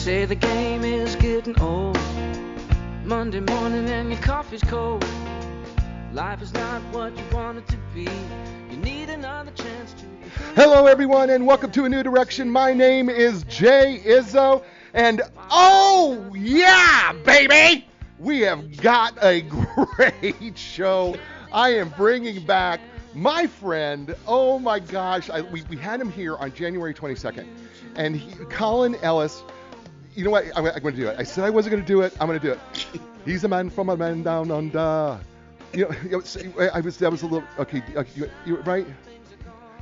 say the game is getting old. Monday morning and your coffee's cold. Life is not what you want it to be. You need another chance to be. Hello, everyone, and welcome to A New Direction. My name is Jay Izzo, and oh, yeah, baby! We have got a great show. I am bringing back my friend. Oh, my gosh. We had him here on January 22nd, and Colin Ellis. You know what? I'm going to do it. I said I wasn't going to do it. I'm going to do it. He's a man from a man down under. That was a little, okay, you right?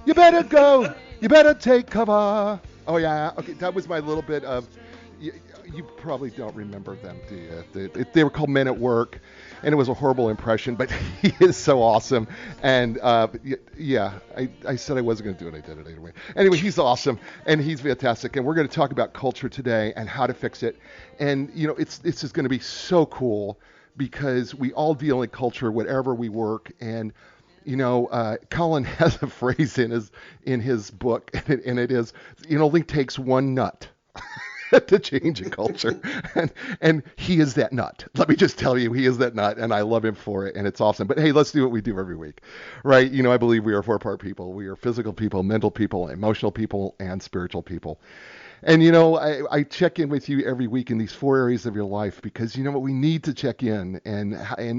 You better go. You better take cover. Oh, yeah. Okay, that was my little bit of, you probably don't remember them, do you? They were called Men at Work, and it was a horrible impression, but he is so awesome. And, yeah, I said I wasn't going to do it. I did it anyway. Anyway, he's awesome, and he's fantastic. And we're going to talk about culture today and how to fix it. And, it's just going to be so cool because we all deal in culture, whatever we work. And, Colin has a phrase in his book, and it is, it only takes one nut to change a culture. And he is that nut. Let me just tell you, he is that nut, and I love him for it, and it's awesome. But hey, let's do what we do every week, right? I believe we are four-part people. We are physical people, mental people, emotional people, and spiritual people. And, I check in with you every week in these four areas of your life because, what, we need to check in and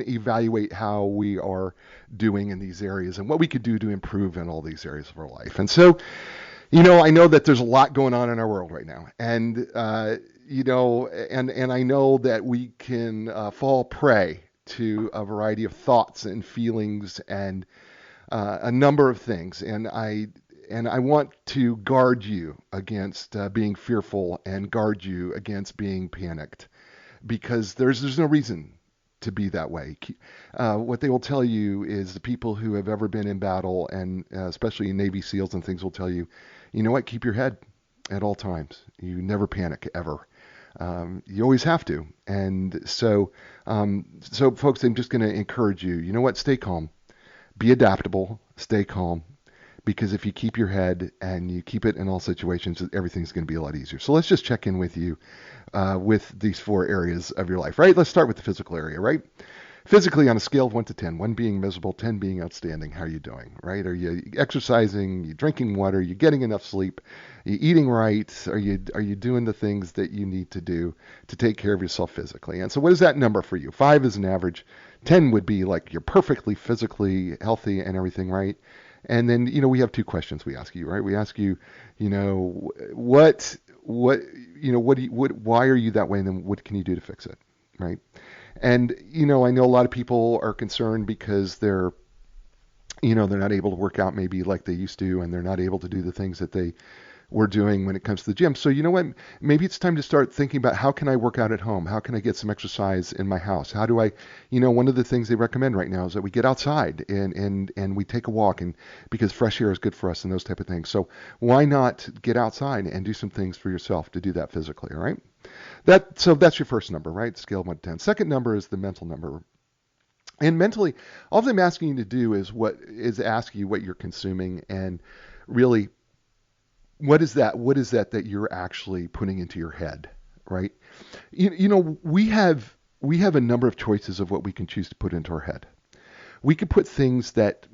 evaluate how we are doing in these areas and what we could do to improve in all these areas of our life. And so, I know that there's a lot going on in our world right now. And, and I know that we can fall prey to a variety of thoughts and feelings and a number of things. And I want to guard you against being fearful and guard you against being panicked because there's no reason to be that way. What they will tell you is the people who have ever been in battle, and especially Navy SEALs and things, will tell you, you know what, keep your head at all times. You never panic, ever. You always have to. And so folks, I'm just going to encourage you, you know what, stay calm. Be adaptable, stay calm. Because if you keep your head and you keep it in all situations, everything's going to be a lot easier. So let's just check in with you with these four areas of your life, right? Let's start with the physical area, right? Physically, on a scale of 1 to 10, 1 being miserable, 10 being outstanding, how are you doing, right? Are you exercising? Are you drinking water? Are you getting enough sleep? Are you eating right? Are you doing the things that you need to do to take care of yourself physically? And so what is that number for you? 5 is an average. 10 would be like you're perfectly physically healthy and everything, right? And then, we have 2 questions we ask you, right? We ask you, why are you that way? And then what can you do to fix it, right? And, I know a lot of people are concerned because they're not able to work out maybe like they used to, and they're not able to do the things that they were doing when it comes to the gym. So you know what? Maybe it's time to start thinking about how can I work out at home? How can I get some exercise in my house? How do I, one of the things they recommend right now is that we get outside and we take a walk, and because fresh air is good for us and those type of things. So why not get outside and do some things for yourself to do that physically, all right? So that's your first number, right? Scale of 1 to 10. Second number is the mental number. And mentally, all I'm asking you to do is ask you what you're consuming and really what is that you're actually putting into your head, right? We have a number of choices of what we can choose to put into our head. We can put things that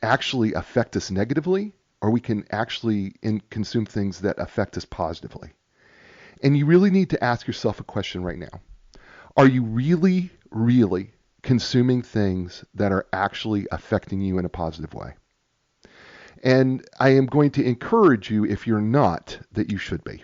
actually affect us negatively, or we can actually consume things that affect us positively. And you really need to ask yourself a question right now. Are you really, really consuming things that are actually affecting you in a positive way? And I am going to encourage you, if you're not, that you should be.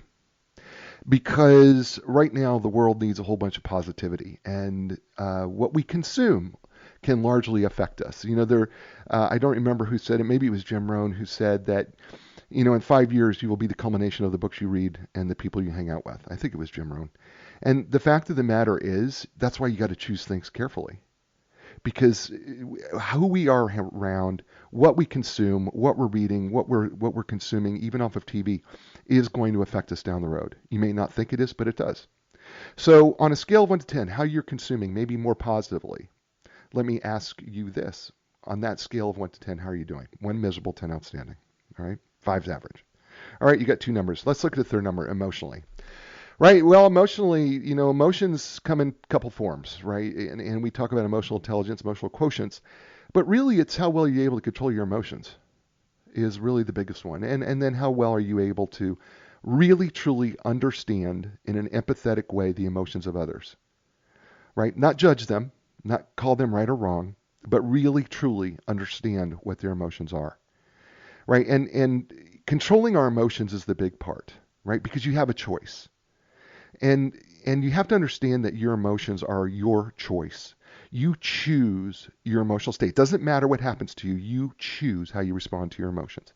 Because right now the world needs a whole bunch of positivity, and what we consume can largely affect us. I don't remember who said it. Maybe it was Jim Rohn who said that, in 5 years you will be the culmination of the books you read and the people you hang out with. I think it was Jim Rohn. And the fact of the matter is, that's why you got to choose things carefully. Because who we are around, what we consume, what we're reading, what we're consuming, even off of TV, is going to affect us down the road. You may not think it is, but it does. So on a scale of 1 to 10, how you're consuming, maybe more positively, let me ask you this. On that scale of 1 to 10, how are you doing? 1 miserable, 10 outstanding. All right? 5's average. All right, you got 2 numbers. Let's look at the third number, emotionally. Right. Well, emotionally, emotions come in a couple forms, right? And we talk about emotional intelligence, emotional quotients, but really it's how well you're able to control your emotions is really the biggest one. And then how well are you able to really truly understand in an empathetic way the emotions of others, right? Not judge them, not call them right or wrong, but really truly understand what their emotions are, right? And controlling our emotions is the big part, right? Because you have a choice. And you have to understand that your emotions are your choice. You choose your emotional state. Doesn't matter what happens to you. You choose how you respond to your emotions.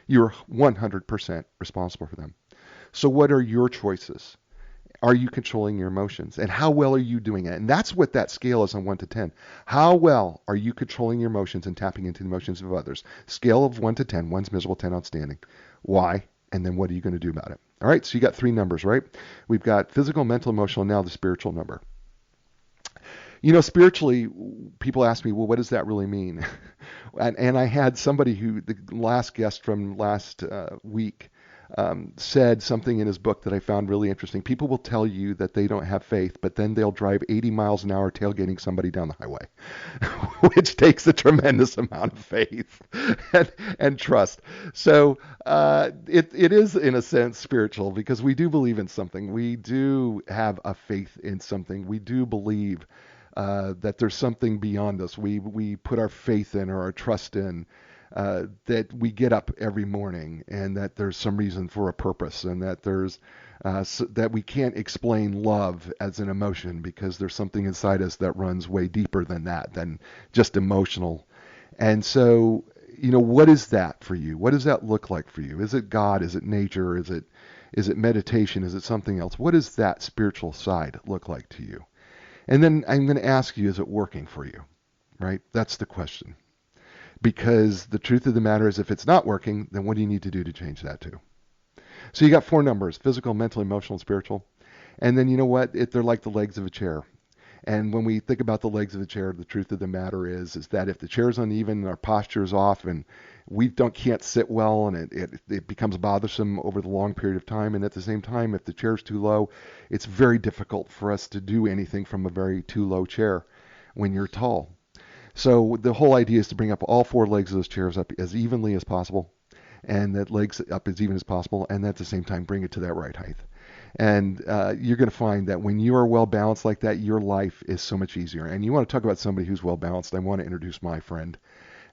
You're 100% responsible for them. So what are your choices? Are you controlling your emotions? And how well are you doing it? And that's what that scale is on 1 to 10. How well are you controlling your emotions and tapping into the emotions of others? Scale of 1 to 10. 1's miserable, 10 outstanding. Why? And then what are you going to do about it? All right, so you got 3 numbers, right? We've got physical, mental, emotional, and now the spiritual number. Spiritually, people ask me, well, what does that really mean? And I had somebody the last guest from last week, said something in his book that I found really interesting. People will tell you that they don't have faith, but then they'll drive 80 miles an hour tailgating somebody down the highway, which takes a tremendous amount of faith and trust. So it is, in a sense, spiritual because we do believe in something. We do have a faith in something. We do believe that there's something beyond us. We put our faith in or our trust in. That we get up every morning and that there's some reason for a purpose and that there's that we can't explain love as an emotion because there's something inside us that runs way deeper than just emotional. And so, what is that for you? What does that look like for you? Is it God? Is it nature? Is it meditation? Is it something else? What does that spiritual side look like to you? And then I'm going to ask you, is it working for you? Right? That's the question. Because the truth of the matter is if it's not working, then what do you need to do to change that too? So you got 4 numbers, physical, mental, emotional, and spiritual. And then you know what? They're like the legs of a chair. And when we think about the legs of the chair, the truth of the matter is that if the chair is uneven, our posture is off, and we can't sit well, and it becomes bothersome over the long period of time. And at the same time, if the chair is too low, it's very difficult for us to do anything from a very too low chair when you're tall. So the whole idea is to bring up all 4 legs of those chairs up as evenly as possible, and that legs up as even as possible, and at the same time bring it to that right height. And you're going to find that when you are well balanced like that, your life is so much easier. And you want to talk about somebody who's well balanced, I want to introduce my friend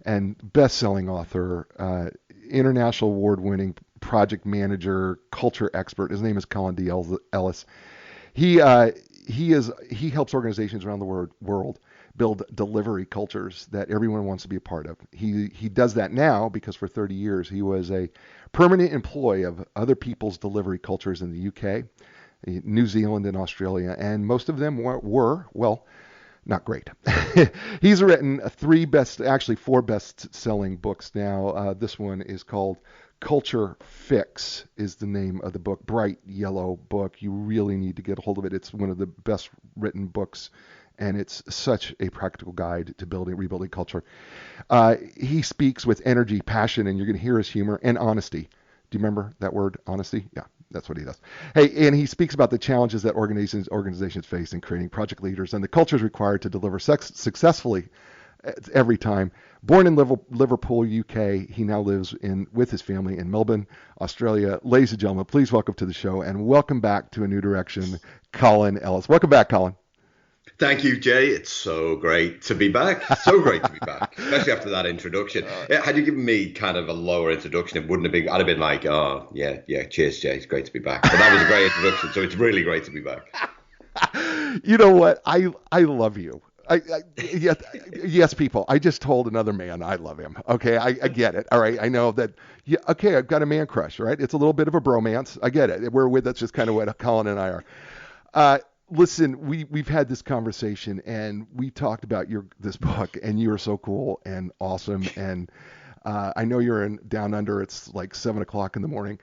and best-selling author, international award-winning project manager, culture expert. His name is Colin Ellis. He helps organizations around the world build delivery cultures that everyone wants to be a part of. He does that now because for 30 years he was a permanent employee of other people's delivery cultures in the UK, New Zealand, and Australia, and most of them were well, not great. He's written 4 best-selling books now. This one is called Culture Fix is the name of the book. Bright yellow book. You really need to get a hold of it. It's one of the best written books, and it's such a practical guide to rebuilding culture. He speaks with energy, passion, and you're going to hear his humor and honesty. Do you remember that word, honesty? Yeah, that's what he does. Hey, and he speaks about the challenges that organizations face in creating project leaders and the cultures required to deliver successfully every time. Born in Liverpool, UK, he now lives with his family in Melbourne, Australia. Ladies and gentlemen, please welcome to the show and welcome back to A New Direction, Colin Ellis. Welcome back, Colin. Thank you, Jay. It's so great to be back. So great to be back, especially after that introduction. Had you given me kind of a lower introduction, it wouldn't have been. I'd have been like, "Oh, yeah, cheers, Jay. It's great to be back." But that was a great introduction, so it's really great to be back. You know what? I love you. Yes, people. I just told another man I love him. Okay, I get it. All right, I know that. Yeah, okay, I've got a man crush. Right? It's a little bit of a bromance. I get it. That's just kind of what Colin and I are. Listen, we've had this conversation and we talked about this book, and you are so cool and awesome. And I know you're down under. It's like 7:00 in the morning.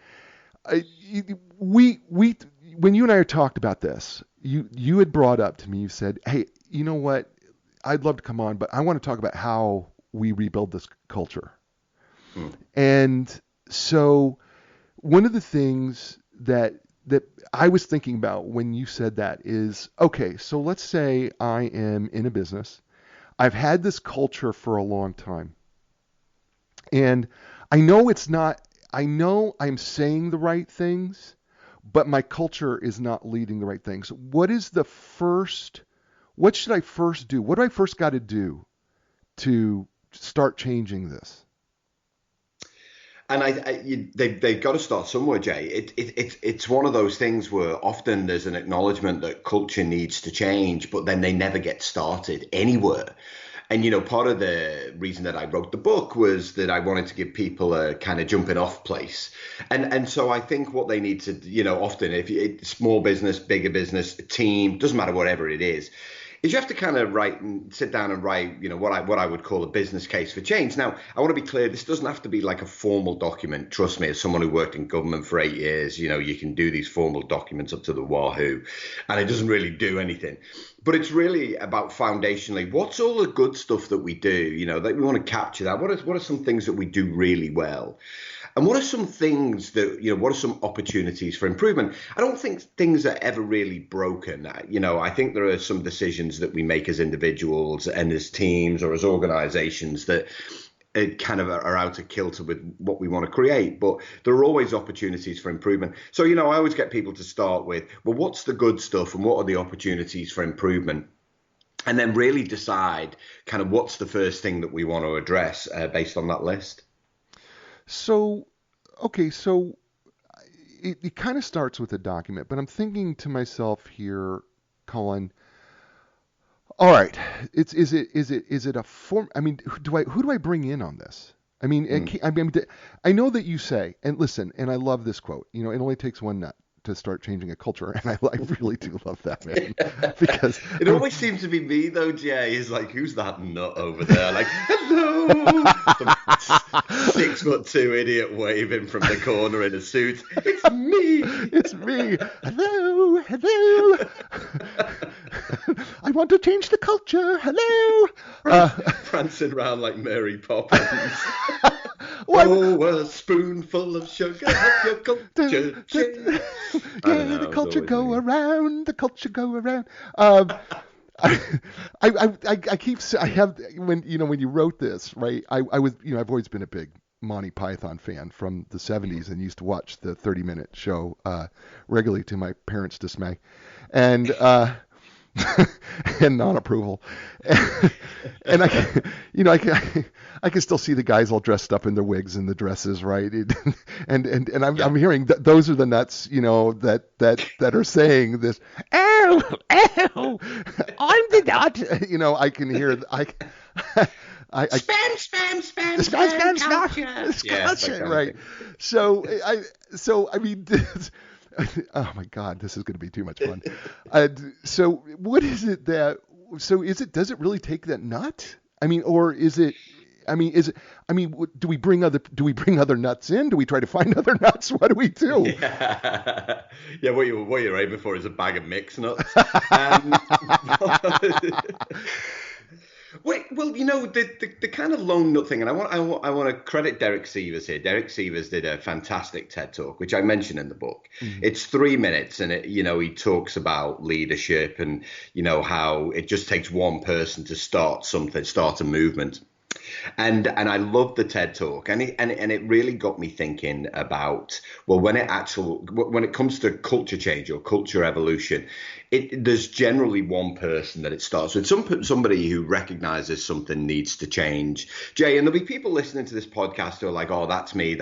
When you and I talked about this, you had brought up to me. You said, "Hey, you know what? I'd love to come on, but I want to talk about how we rebuild this culture." And so one of the things that that I was thinking about when you said that is, okay, so let's say I am in a business. I've had this culture for a long time. And I know it's not, I know I'm saying the right things, but my culture is not leading the right things. What should I first do? What do I first got to do to start changing this? And they've got to start somewhere, Jay. It's one of those things where often there's an acknowledgement that culture needs to change, but then they never get started anywhere. And, part of the reason that I wrote the book was that I wanted to give people a kind of jumping off place. And so I think what they need to, often if it's small business, bigger business, team, doesn't matter whatever it is you have to kind of sit down and write, what I would call a business case for change. Now, I want to be clear, this doesn't have to be like a formal document. Trust me, as someone who worked in government for 8 years, you can do these formal documents up to the wahoo, and it doesn't really do anything. But it's really about foundationally, what's all the good stuff that we do, that we want to capture that. What are some things that we do really well? And what are some things that, what are some opportunities for improvement? I don't think things are ever really broken. I think there are some decisions that we make as individuals and as teams or as organizations that kind of are out of kilter with what we want to create. But there are always opportunities for improvement. So, I always get people to start with, well, what's the good stuff and what are the opportunities for improvement? And then really decide kind of what's the first thing that we want to address based on that list. So, okay, so it kind of starts with a document, but I'm thinking to myself here, Colin. All right, is it a form? I mean, who do I bring in on this? I mean, I know that you say, and listen, and I love this quote. It only takes one nut to start changing a culture, and I really do love that, man. Because it always seems to be me though, Jay. Is like, who's that nut over there? Like, hello, some 6'2" idiot waving from the corner in a suit. It's me. It's me. Hello. I want to change the culture. Hello. Prancing around like Mary Poppins. Oh, a spoonful of sugar, help your culture change. Yeah, the culture go around. The culture go around. When you wrote this, right? I was, I've always been a big Monty Python fan from the 70s and used to watch the 30-minute show regularly to my parents' dismay, and and non-approval. And I can still see the guys all dressed up in their wigs and the dresses, right? And I'm hearing that those are the nuts, that are saying this. Oh, I'm the nut. I can hear. Spam, right? So I mean. Oh my God, this is going to be too much fun. So what is it that? So does it really take that nut? I mean, or is it? I mean, do we bring other nuts in? Do we try to find other nuts? What do we do? Yeah. What you're aiming for is a bag of mixed nuts. Wait, well, the kind of lone nut thing, and I want to credit Derek Sievers here. Derek Sievers did a fantastic TED Talk, which I mentioned in the book. Mm-hmm. It's 3 minutes, and he talks about leadership and how it just takes one person to start a movement. And I loved the TED Talk, and it really got me thinking about, well, when it comes to culture change or culture evolution, there's generally one person that it starts with, somebody who recognizes something needs to change, Jay. And there'll be people listening to this podcast who are like, oh, that's me.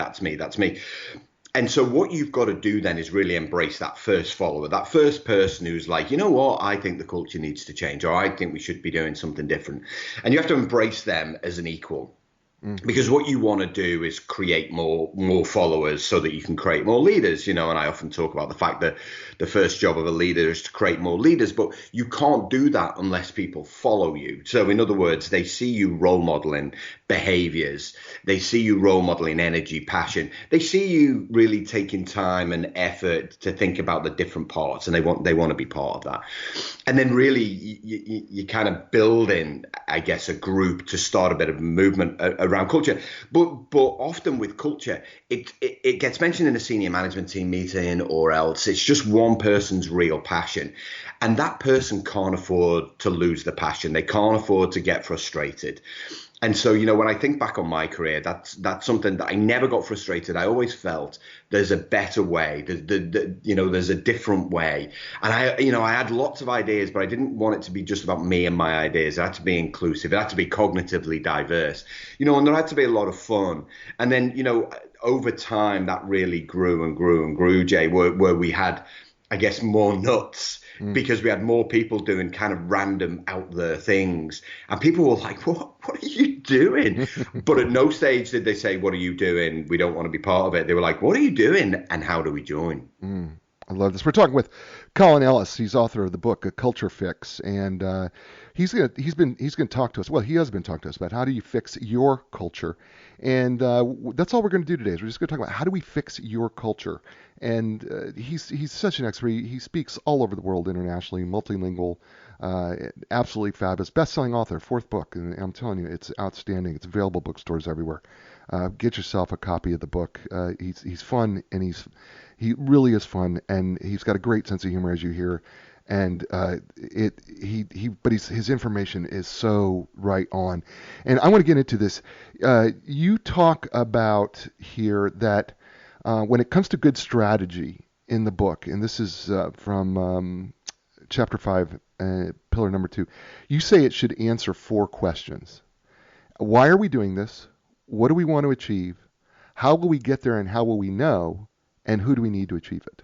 And so what you've got to do then is really embrace that first follower, that first person who's like, you know what, I think the culture needs to change, or I think we should be doing something different. And you have to embrace them as an equal. Because what you want to do is create more followers so that you can create more leaders, and I often talk about the fact that the first job of a leader is to create more leaders, but you can't do that unless people follow you. So in other words, they see you role modeling behaviors, they see you role modeling energy, passion, they see you really taking time and effort to think about the different parts, and they want to be part of that. And then really you kind of build in, I guess, a group to start a bit of a movement around culture. But often with culture, it gets mentioned in a senior management team meeting, or else it's just one person's real passion. And that person can't afford to lose the passion. They can't afford to get frustrated. And so, when I think back on my career, that's something that I never got frustrated. I always felt there's a better way. There's a different way. And I had lots of ideas, but I didn't want it to be just about me and my ideas. It had to be inclusive. It had to be cognitively diverse, and there had to be a lot of fun. And then, over time, that really grew and grew and grew, Jay, where we had, I guess, more nuts. Because we had more people doing kind of random out there things, and people were like, what are you doing? But at no stage did they say, what are you doing? We don't want to be part of it. They were like, what are you doing? And how do we join? I love this. We're talking with Colin Ellis. He's author of the book, A Culture Fix, and he's gonna talk to us. Well, he has been talking to us about how do you fix your culture, and that's all we're going to do today. Is we're just going to talk about how do we fix your culture. And he's such an expert. He speaks all over the world internationally, multilingual, absolutely fabulous, best-selling author, 4th book, and I'm telling you, it's outstanding. It's available bookstores everywhere. Get yourself a copy of the book. He's fun, and he really is fun, and he's got a great sense of humor, as you hear. And his information is so right on. And I want to get into this. You talk about here that when it comes to good strategy in the book, and this is from chapter 5, pillar number 2, you say it should answer 4 questions. Why are we doing this? What do we want to achieve? How will we get there, and how will we know? And who do we need to achieve it?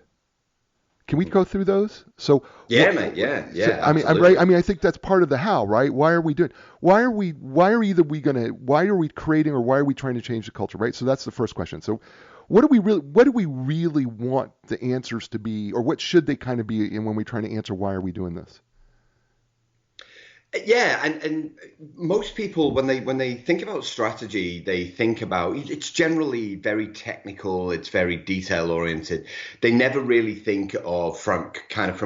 Can we go through those? So mate. Yeah. So, I think that's part of the how, right? Why are we doing? Why are we creating, or why are we trying to change the culture, right? So that's the first question. So what do we really want the answers to be, or what should they kind of be when we're trying to answer why are we doing this? Yeah, and most people, when they think about strategy, they think about, it's generally very technical, it's very detail oriented. They never really think of from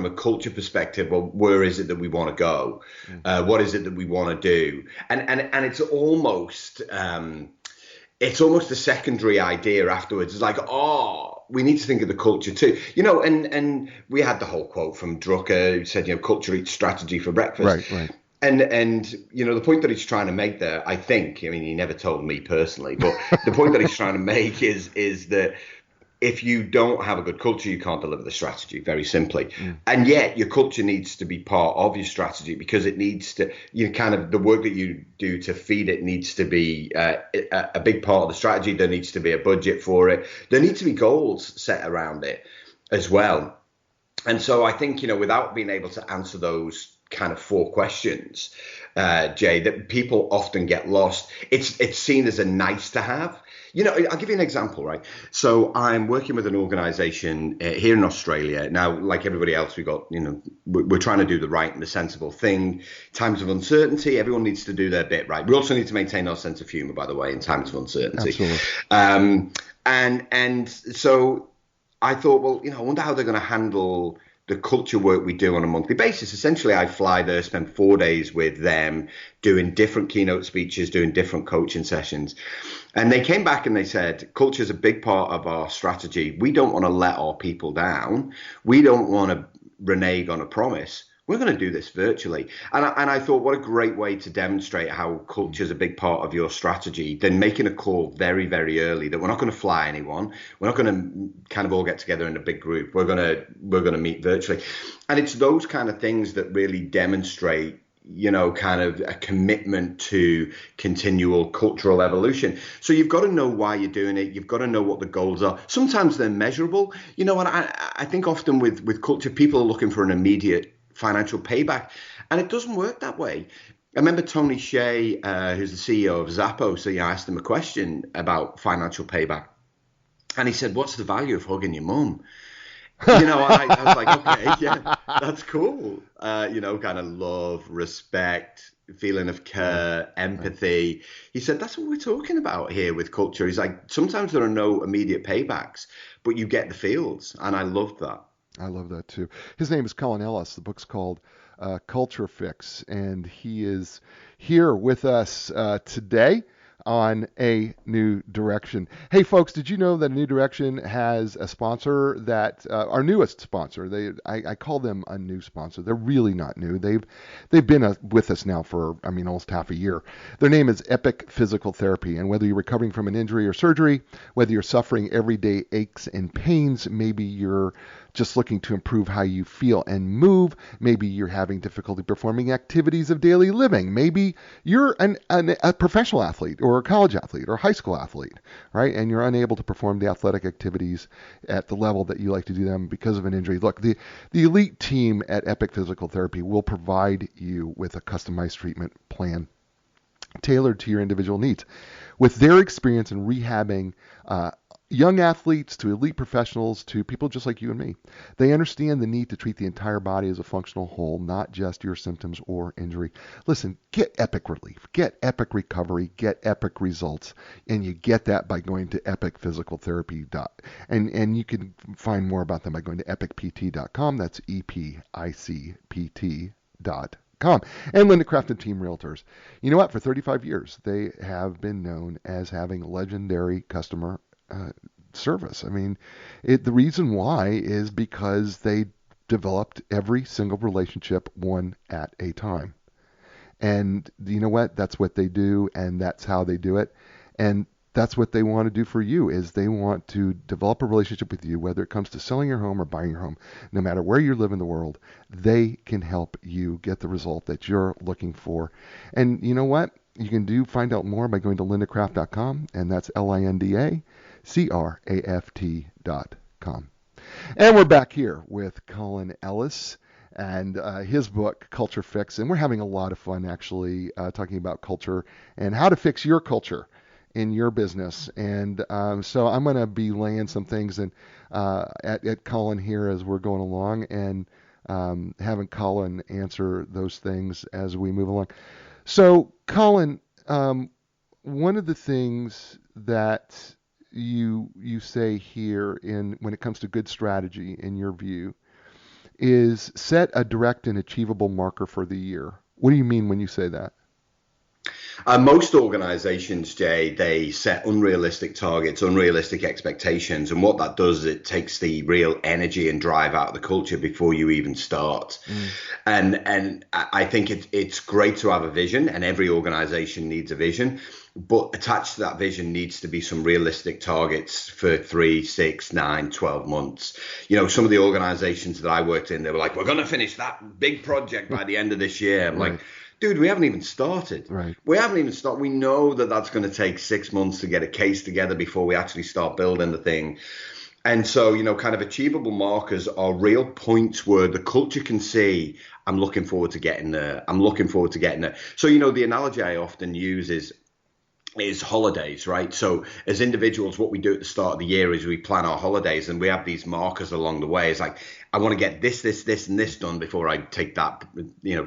a culture perspective, well, where is it that we want to go? What is it that we want to do? And it's almost a secondary idea afterwards. It's like, we need to think of the culture too, and we had the whole quote from Drucker who said, culture eats strategy for breakfast. Right. And the point that he's trying to make there, I think, he never told me personally, but the point that he's trying to make is that if you don't have a good culture, you can't deliver the strategy, very simply. And yet your culture needs to be part of your strategy, because it needs to, the work that you do to feed it needs to be a big part of the strategy. There needs to be a budget for it. There need to be goals set around it as well. And so I think, without being able to answer those kind of 4 questions, Jay, that people often get lost. It's seen as a nice to have. I'll give you an example, right? So I'm working with an organization here in Australia. Now, like everybody else, we're trying to do the right and the sensible thing. Times of uncertainty, everyone needs to do their bit, right? We also need to maintain our sense of humor, by the way, in times of uncertainty. Absolutely. And so I thought, well, I wonder how they're going to handle the culture work we do on a monthly basis. Essentially, I fly there, spend 4 days with them, doing different keynote speeches, doing different coaching sessions. And they came back and they said, culture is a big part of our strategy. We don't want to let our people down. We don't want to renege on a promise. We're going to do this virtually. And I thought, what a great way to demonstrate how culture is a big part of your strategy than making a call very, very early that we're not going to fly anyone. We're not going to kind of all get together in a big group. We're going to meet virtually. And it's those kind of things that really demonstrate, kind of a commitment to continual cultural evolution. So you've got to know why you're doing it. You've got to know what the goals are. Sometimes they're measurable. And I think often with culture, people are looking for an immediate financial payback, and it doesn't work that way. I remember Tony Hsieh, who's the CEO of Zappos, so I asked him a question about financial payback, and he said, "What's the value of hugging your mum?" And I was like, okay, yeah, that's cool. Kind of love, respect, feeling of care, empathy. He said, that's what we're talking about here with culture. He's like, sometimes there are no immediate paybacks, but you get the feels, and I loved that. I love that too. His name is Colin Ellis. The book's called Culture Fix, and he is here with us today. on A New Direction. Hey, folks, did you know that A New Direction has a sponsor that our newest sponsor? I call them a new sponsor. They're really not new. They've been with us now for almost half a year. Their name is Epic Physical Therapy, and whether you're recovering from an injury or surgery, whether you're suffering everyday aches and pains, maybe you're just looking to improve how you feel and move. Maybe you're having difficulty performing activities of daily living. Maybe you're a professional athlete or a college athlete or a high school athlete, right? And you're unable to perform the athletic activities at the level that you like to do them because of an injury. Look, the elite team at Epic Physical Therapy will provide you with a customized treatment plan tailored to your individual needs. With their experience in rehabbing young athletes to elite professionals to people just like you and me, they understand the need to treat the entire body as a functional whole, not just your symptoms or injury. Listen, get epic relief, get epic recovery, get epic results, and you get that by going to epicphysicaltherapy. And you can find more about them by going to epicpt.com. That's EPICPT.com. And Linda Craft and Team Realtors. You know what? For 35 years, they have been known as having legendary customer service. The reason why is because they developed every single relationship one at a time. And you know what? That's what they do, and that's how they do it. And that's what they want to do for you, is they want to develop a relationship with you, whether it comes to selling your home or buying your home. No matter where you live in the world, they can help you get the result that you're looking for. And you know what? You can find out more by going to lindacraft.com, and that's LINDACRAFT.com. And we're back here with Colin Ellis and his book, Culture Fix. And we're having a lot of fun, actually, talking about culture and how to fix your culture in your business. And so I'm going to be laying some things at Colin here as we're going along, and having Colin answer those things as we move along. So, Colin, one of the things that you say here when it comes to good strategy, in your view, is set a direct and achievable marker for the year. What do you mean when you say that? Most organizations, Jay, they set unrealistic targets, unrealistic expectations. And what that does is it takes the real energy and drive out of the culture before you even start. And I think it's great to have a vision, and every organization needs a vision. But attached to that vision needs to be some realistic targets for 3, 6, 9, 12 months. Some of the organizations that I worked in, they were like, we're going to finish that big project by the end of this year. I'm like, dude, we haven't even started. Right. We haven't even started. We know that that's going to take 6 months to get a case together before we actually start building the thing. And so, kind of achievable markers are real points where the culture can see, I'm looking forward to getting there. I'm looking forward to getting there. So, the analogy I often use is holidays, right? So as individuals, what we do at the start of the year is we plan our holidays, and we have these markers along the way. It's like, I want to get this, and this done before I take that,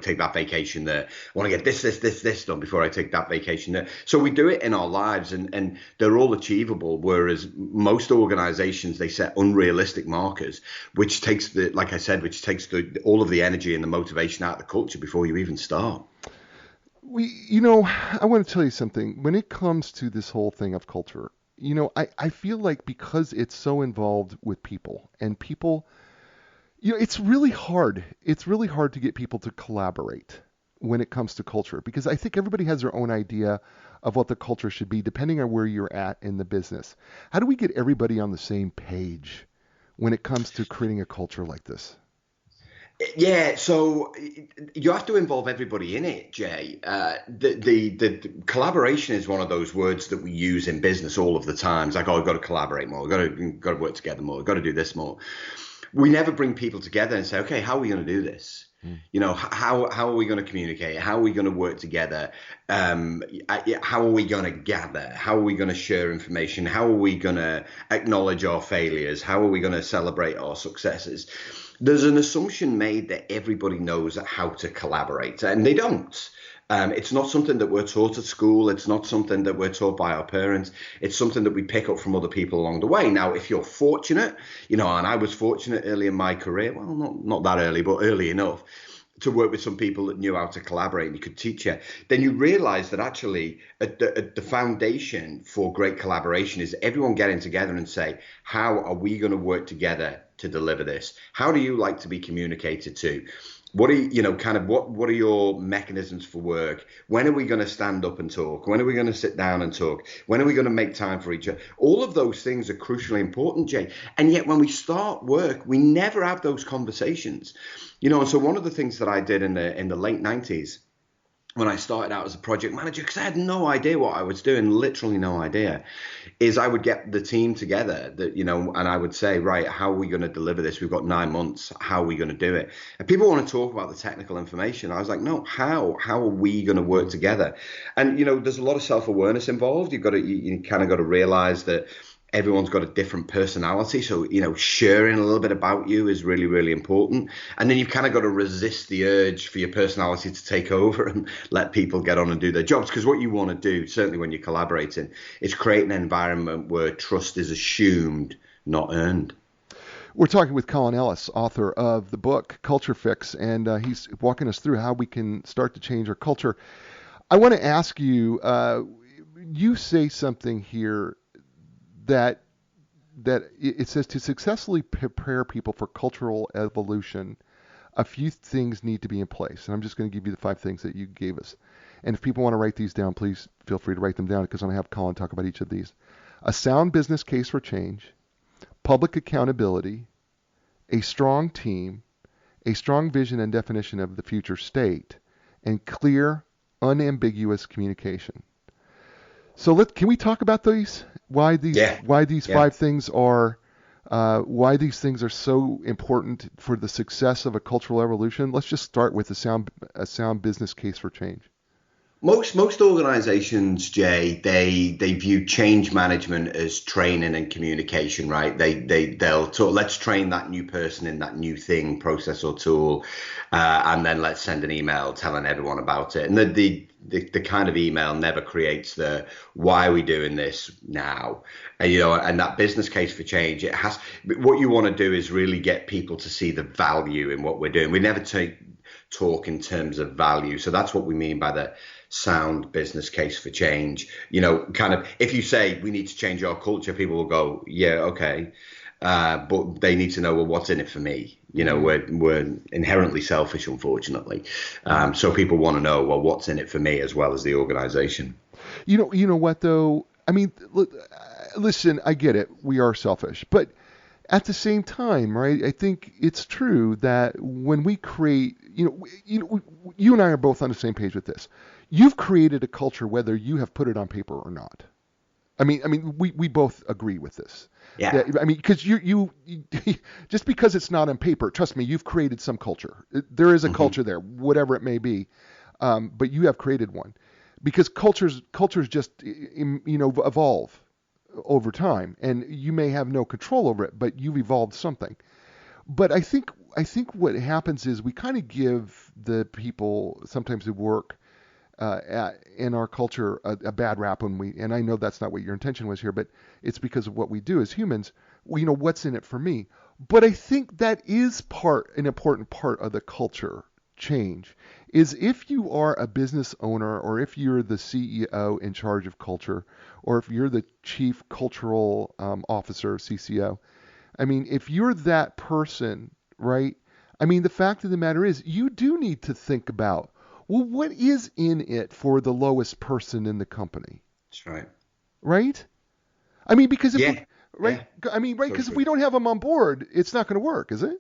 take that vacation there. I want to get this done before I take that vacation there. So we do it in our lives, and they're all achievable. Whereas most organizations, they set unrealistic markers, which takes all of the energy and the motivation out of the culture before you even start. I want to tell you something. When it comes to this whole thing of culture, I feel like because it's so involved with people, and people, it's really hard. It's really hard to get people to collaborate when it comes to culture, because I think everybody has their own idea of what the culture should be, depending on where you're at in the business. How do we get everybody on the same page when it comes to creating a culture like this? Yeah, so you have to involve everybody in it, Jay. The collaboration is one of those words that we use in business all of the time. It's like, oh, we've got to collaborate more, we've got to work together more, we've got to do this more. We never bring people together and say, okay, how are we going to do this? How are we going to communicate? How are we going to work together? How are we going to gather? How are we going to share information? How are we going to acknowledge our failures? How are we going to celebrate our successes? There's an assumption made that everybody knows how to collaborate, and they don't. It's not something that we're taught at school. It's not something that we're taught by our parents. It's something that we pick up from other people along the way. Now, if you're fortunate, and I was fortunate early in my career, well, not that early, but early enough. to work with some people that knew how to collaborate and you could teach you, then you realize that actually at the foundation for great collaboration is everyone getting together and say, how are we going to work together to deliver this? How do you like to be communicated to? What are what are your mechanisms for work? When are we going to stand up and talk? When are we going to sit down and talk? When are we going to make time for each other? All of those things are crucially important, Jay. And yet when we start work, we never have those conversations. And so one of the things that I did in the late 90s, when I started out as a project manager, because I had no idea what I was doing, literally no idea, is I would get the team together and I would say, right, how are we going to deliver this? We've got 9 months. How are we going to do it? And people want to talk about the technical information. I was like, no, how are we going to work together? And, there's a lot of self-awareness involved. You kind of got to realize that everyone's got a different personality. So, sharing a little bit about you is really, really important. And then you've kind of got to resist the urge for your personality to take over and let people get on and do their jobs. Because what you want to do, certainly when you're collaborating, is create an environment where trust is assumed, not earned. We're talking with Colin Ellis, author of the book Culture Fix, and he's walking us through how we can start to change our culture. I want to ask you, you say something here that it says to successfully prepare people for cultural evolution, a few things need to be in place. And I'm just going to give you the 5 things that you gave us. And if people want to write these down, please feel free to write them down because I'm going to have Colin talk about each of these. A sound business case for change, public accountability, a strong team, a strong vision and definition of the future state, and clear, unambiguous communication. So can we talk about these? Why these 5 things are why these things are so important for the success of a cultural evolution? Let's just start with a sound business case for change. Most organizations, Jay, they view change management as training and communication, right? They'll talk, let's train that new person in that new thing, process or tool, and then let's send an email telling everyone about it. And the kind of email never creates the why are we doing this now? And that business case for change, what you want to do is really get people to see the value in what we're doing. We never talk in terms of value. So that's what we mean by the sound business case for change. Kind of if you say we need to change our culture, people will go, yeah, okay. But they need to know, well, what's in it for me? We're inherently selfish, unfortunately. So people want to know, well, what's in it for me as well as the organization. You know what, though? I mean, listen, I get it. We are selfish. But at the same time, right, I think it's true that when we create, you and I are both on the same page with this. You've created a culture whether you have put it on paper or not. I mean, we both agree with this. Yeah. Because you just because it's not on paper, trust me, you've created some culture. There is a culture there, whatever it may be, but you have created one. Because cultures just evolve over time, and you may have no control over it, but you've evolved something. But I think what happens is we kind of give the people sometimes who work in our culture a bad rap and I know that's not what your intention was here, but it's because of what we do as humans. What's in it for me? But I think that is an important part of the culture change is if you are a business owner or if you're the CEO in charge of culture or if you're the chief cultural officer, CCO. I mean, if you're that person, right? I mean, the fact of the matter is you do need to think about, well, what is in it for the lowest person in the company? That's right. Right? I mean, because because if we don't have them on board, it's not going to work, is it?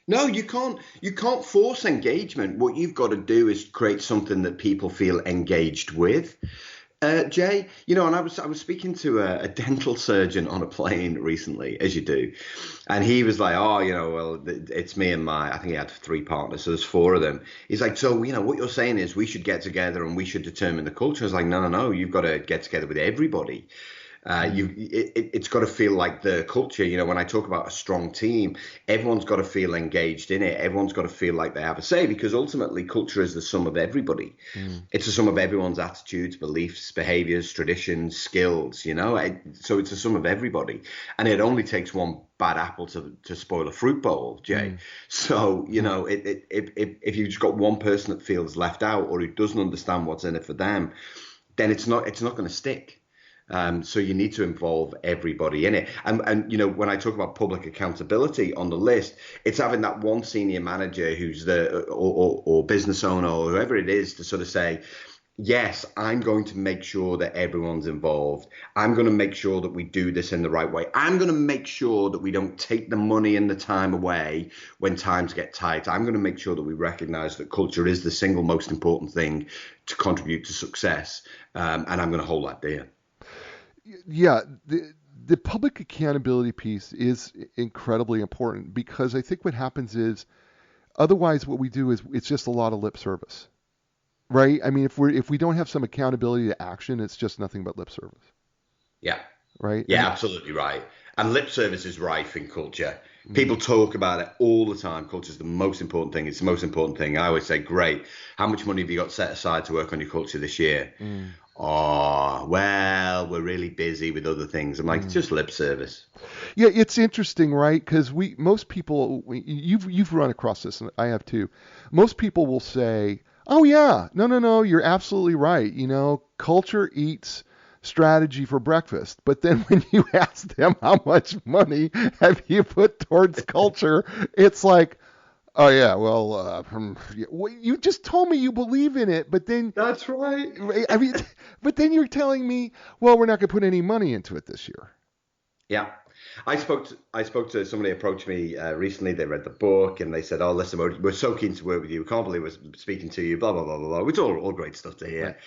No, you can't force engagement. What you've got to do is create something that people feel engaged with. Jay, and I was speaking to a dental surgeon on a plane recently, as you do, and he was like, well, it's me and I think he had 3 partners, so there's 4 of them. He's like, so, what you're saying is we should get together and we should determine the culture. I was like, no, you've got to get together with everybody. It's got to feel like the culture. When I talk about a strong team, everyone's got to feel engaged in it. Everyone's got to feel like they have a say, because ultimately culture is the sum of everybody. It's the sum of everyone's attitudes, beliefs, behaviors, traditions, skills. So it's the sum of everybody, and it only takes one bad apple to spoil a fruit bowl, Jay. So if you've just got one person that feels left out or who doesn't understand what's in it for them, then it's not going to stick. So you need to involve everybody in it. And when I talk about public accountability on the list, it's having that one senior manager who's or business owner or whoever it is to sort of say, yes, I'm going to make sure that everyone's involved. I'm going to make sure that we do this in the right way. I'm going to make sure that we don't take the money and the time away when times get tight. I'm going to make sure that we recognize that culture is the single most important thing to contribute to success. And I'm going to hold that dear. Yeah, the public accountability piece is incredibly important, because I think what happens is, otherwise what we do is it's just a lot of lip service. Right? I mean, if we don't have some accountability to action, it's just nothing but lip service. Yeah. Right? Yeah, absolutely right. And lip service is rife in culture. People talk about it all the time. Culture is the most important thing. It's the most important thing. I always say, great. How much money have you got set aside to work on your culture this year? Oh, well, we're really busy with other things. I'm like, it's just lip service. Yeah, it's interesting, right? Because most people, you've run across this, and I have too. Most people will say, oh yeah, no, you're absolutely right. Culture eats strategy for breakfast. But then when you ask them how much money have you put towards culture, it's like, oh yeah, well, you just told me you believe in it, but then that's right. I mean, but then you're telling me, well, we're not going to put any money into it this year. Yeah. I spoke to somebody approached me recently. They read the book and they said, oh, listen, we're so keen to work with you. We can't believe we're speaking to you, blah, blah, blah, blah, blah. Which all great stuff to hear.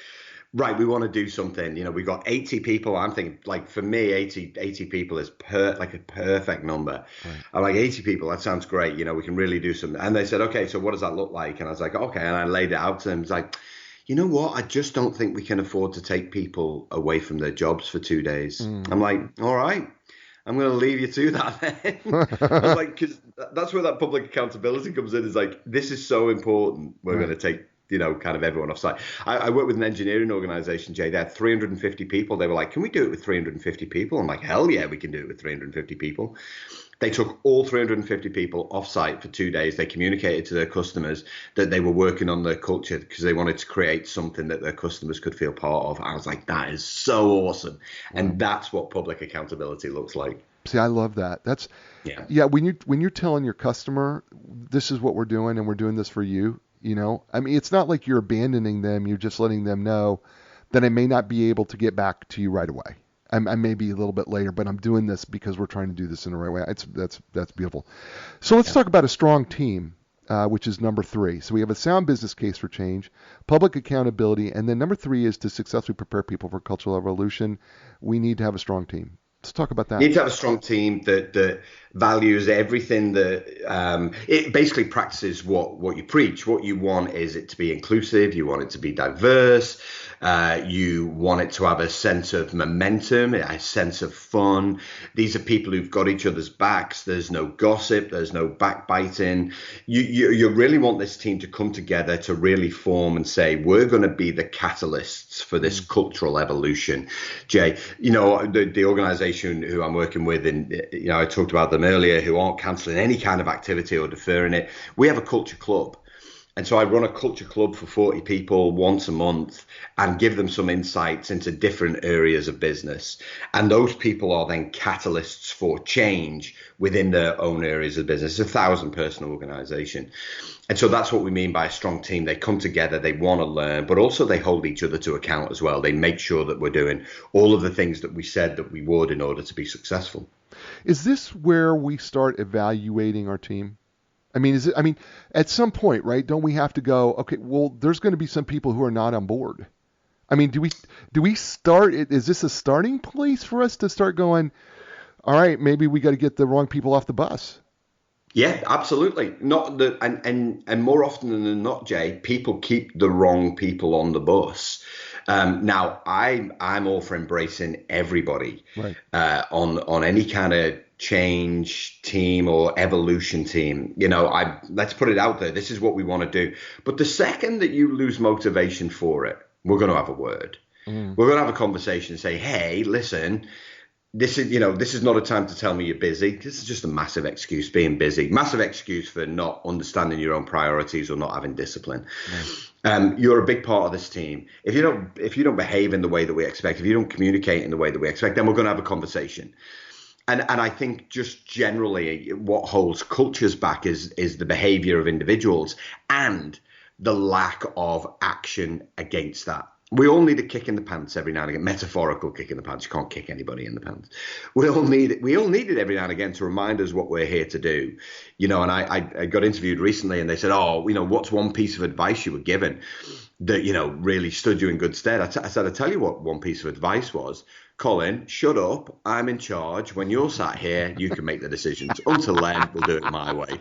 Right. We want to do something. We've got 80 people. I'm thinking, like, for me, 80 people is like a perfect number. Right. I'm like, 80 people, that sounds great. We can really do something. And they said, okay, so what does that look like? And I was like, okay. And I laid it out to them. It's like, you know what? I just don't think we can afford to take people away from their jobs for 2 days. I'm like, all right. I'm going to leave you to that then. I was like, because that's where that public accountability comes in. Is like, this is so important. We're going to take, kind of everyone off site. I work with an engineering organization, Jay. They had 350 people. They were like, can we do it with 350 people? I'm like, hell yeah, we can do it with 350 people. They took all 350 people off site for 2 days. They communicated to their customers that they were working on their culture because they wanted to create something that their customers could feel part of. I was like, that is so awesome. And that's what public accountability looks like. See, I love that. That's when you're telling your customer, this is what we're doing and we're doing this for you, I mean, it's not like you're abandoning them. You're just letting them know that I may not be able to get back to you right away. I may be a little bit later, but I'm doing this because we're trying to do this in the right way. That's beautiful. So let's talk about a strong team, which is number 3. So we have a sound business case for change, public accountability, and then number 3 is to successfully prepare people for cultural evolution. We need to have a strong team. Let's talk about that. You need to have a strong team that values everything, that it basically practices what you preach. What you want is it to be inclusive. You want it to be diverse. You want it to have a sense of momentum, a sense of fun. These are people who've got each other's backs. There's no gossip. There's no backbiting. You really want this team to come together to really form and say, we're going to be the catalysts for this cultural evolution. Jay, the organization who I'm working with, and I talked about them earlier, who aren't cancelling any kind of activity or deferring it. We have a culture club. And so I run a culture club for 40 people once a month and give them some insights into different areas of business. And those people are then catalysts for change within their own areas of business. It's a 1,000-person organization. And so that's what we mean by a strong team. They come together, they want to learn, but also they hold each other to account as well. They make sure that we're doing all of the things that we said that we would in order to be successful. Is this where we start evaluating our team? I mean, at some point, right? Don't we have to go, okay, well, there's going to be some people who are not on board. I mean, do we start, is this a starting place for us to start going, all right, maybe we got to get the wrong people off the bus? Yeah, absolutely. And more often than not, Jay, people keep the wrong people on the bus. Now, I'm all for embracing everybody Right. on any kind of change team or evolution team. Let's put it out there. This is what we want to do. But the second that you lose motivation for it, we're going to have a word. We're going to have a conversation and say, hey, listen, this is not a time to tell me you're busy. This is just a massive excuse, being busy. Massive excuse for not understanding your own priorities or not having discipline. You're a big part of this team. If you don't behave in the way that we expect, if you don't communicate in the way that we expect, then we're going to have a conversation. And I think just generally what holds cultures back is the behavior of individuals and the lack of action against that. We all need a kick in the pants every now and again, metaphorical kick in the pants. You can't kick anybody in the pants. We all need it every now and again to remind us what we're here to do. And I got interviewed recently and they said, what's one piece of advice you were given that, really stood you in good stead? I said, I tell you what one piece of advice was. Colin, shut up. I'm in charge. When you're sat here, you can make the decisions. Until then, we'll do it my way.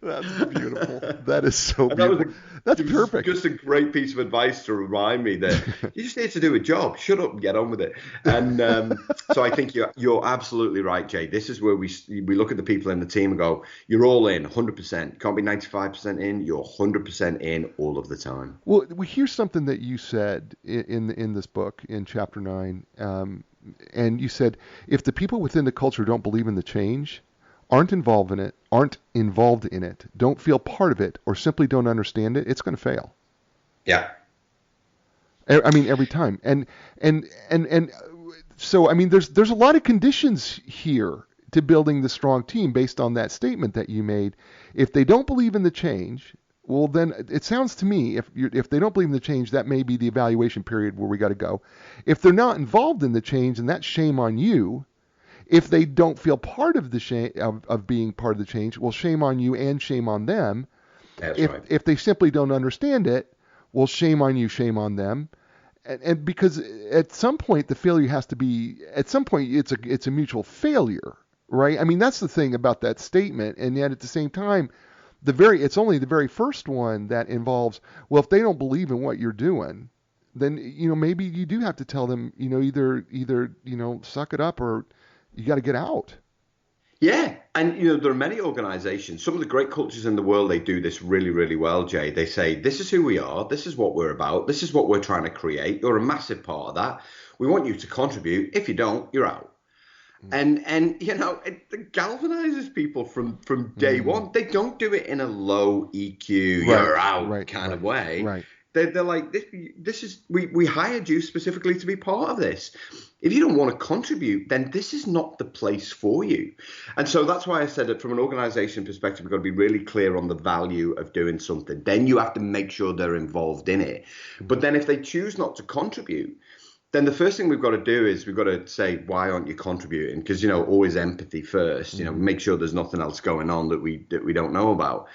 That's beautiful. That is so beautiful. That's perfect. Just a great piece of advice to remind me that you just need to do a job. Shut up and get on with it. And so I think you're absolutely right, Jay. This is where we look at the people in the team and go, you're all in, 100%. Can't be 95% in. You're 100% in all of the time. Well, here's something that you said in this book in chapter 9. And you said, if the people within the culture don't believe in the change, aren't involved in it, don't feel part of it, or simply don't understand it, it's going to fail. Yeah. I mean, every time. And so, I mean, there's a lot of conditions here to building the strong team based on that statement that you made. If they don't believe in the change, well, then it sounds to me, if they don't believe in the change, that may be the evaluation period where we got to go. If they're not involved in the change, and that's shame on you. If they don't feel part of the shame of being part of the change, well, shame on you and shame on them. That's if right. If they simply don't understand it, well, shame on you, shame on them. And because at some point the failure has to be, at some point it's a mutual failure, right? I mean, that's the thing about that statement. And yet at the same time, it's only the very first one that involves, well, if they don't believe in what you're doing, then maybe you do have to tell them, either suck it up or you got to get out. Yeah. And, there are many organizations, some of the great cultures in the world, they do this really, really well, Jay. They say, this is who we are. This is what we're about. This is what we're trying to create. You're a massive part of that. We want you to contribute. If you don't, you're out. And it galvanizes people from day one. They don't do it in a low EQ, you're out kind of way. Right. They're like, this is we hired you specifically to be part of this. If you don't want to contribute, then this is not the place for you. And so that's why I said that from an organization perspective, we've got to be really clear on the value of doing something. Then you have to make sure they're involved in it. But then if they choose not to contribute, then the first thing we've got to do is we've got to say, why aren't you contributing? Because, always empathy first, make sure there's nothing else going on that we don't know about.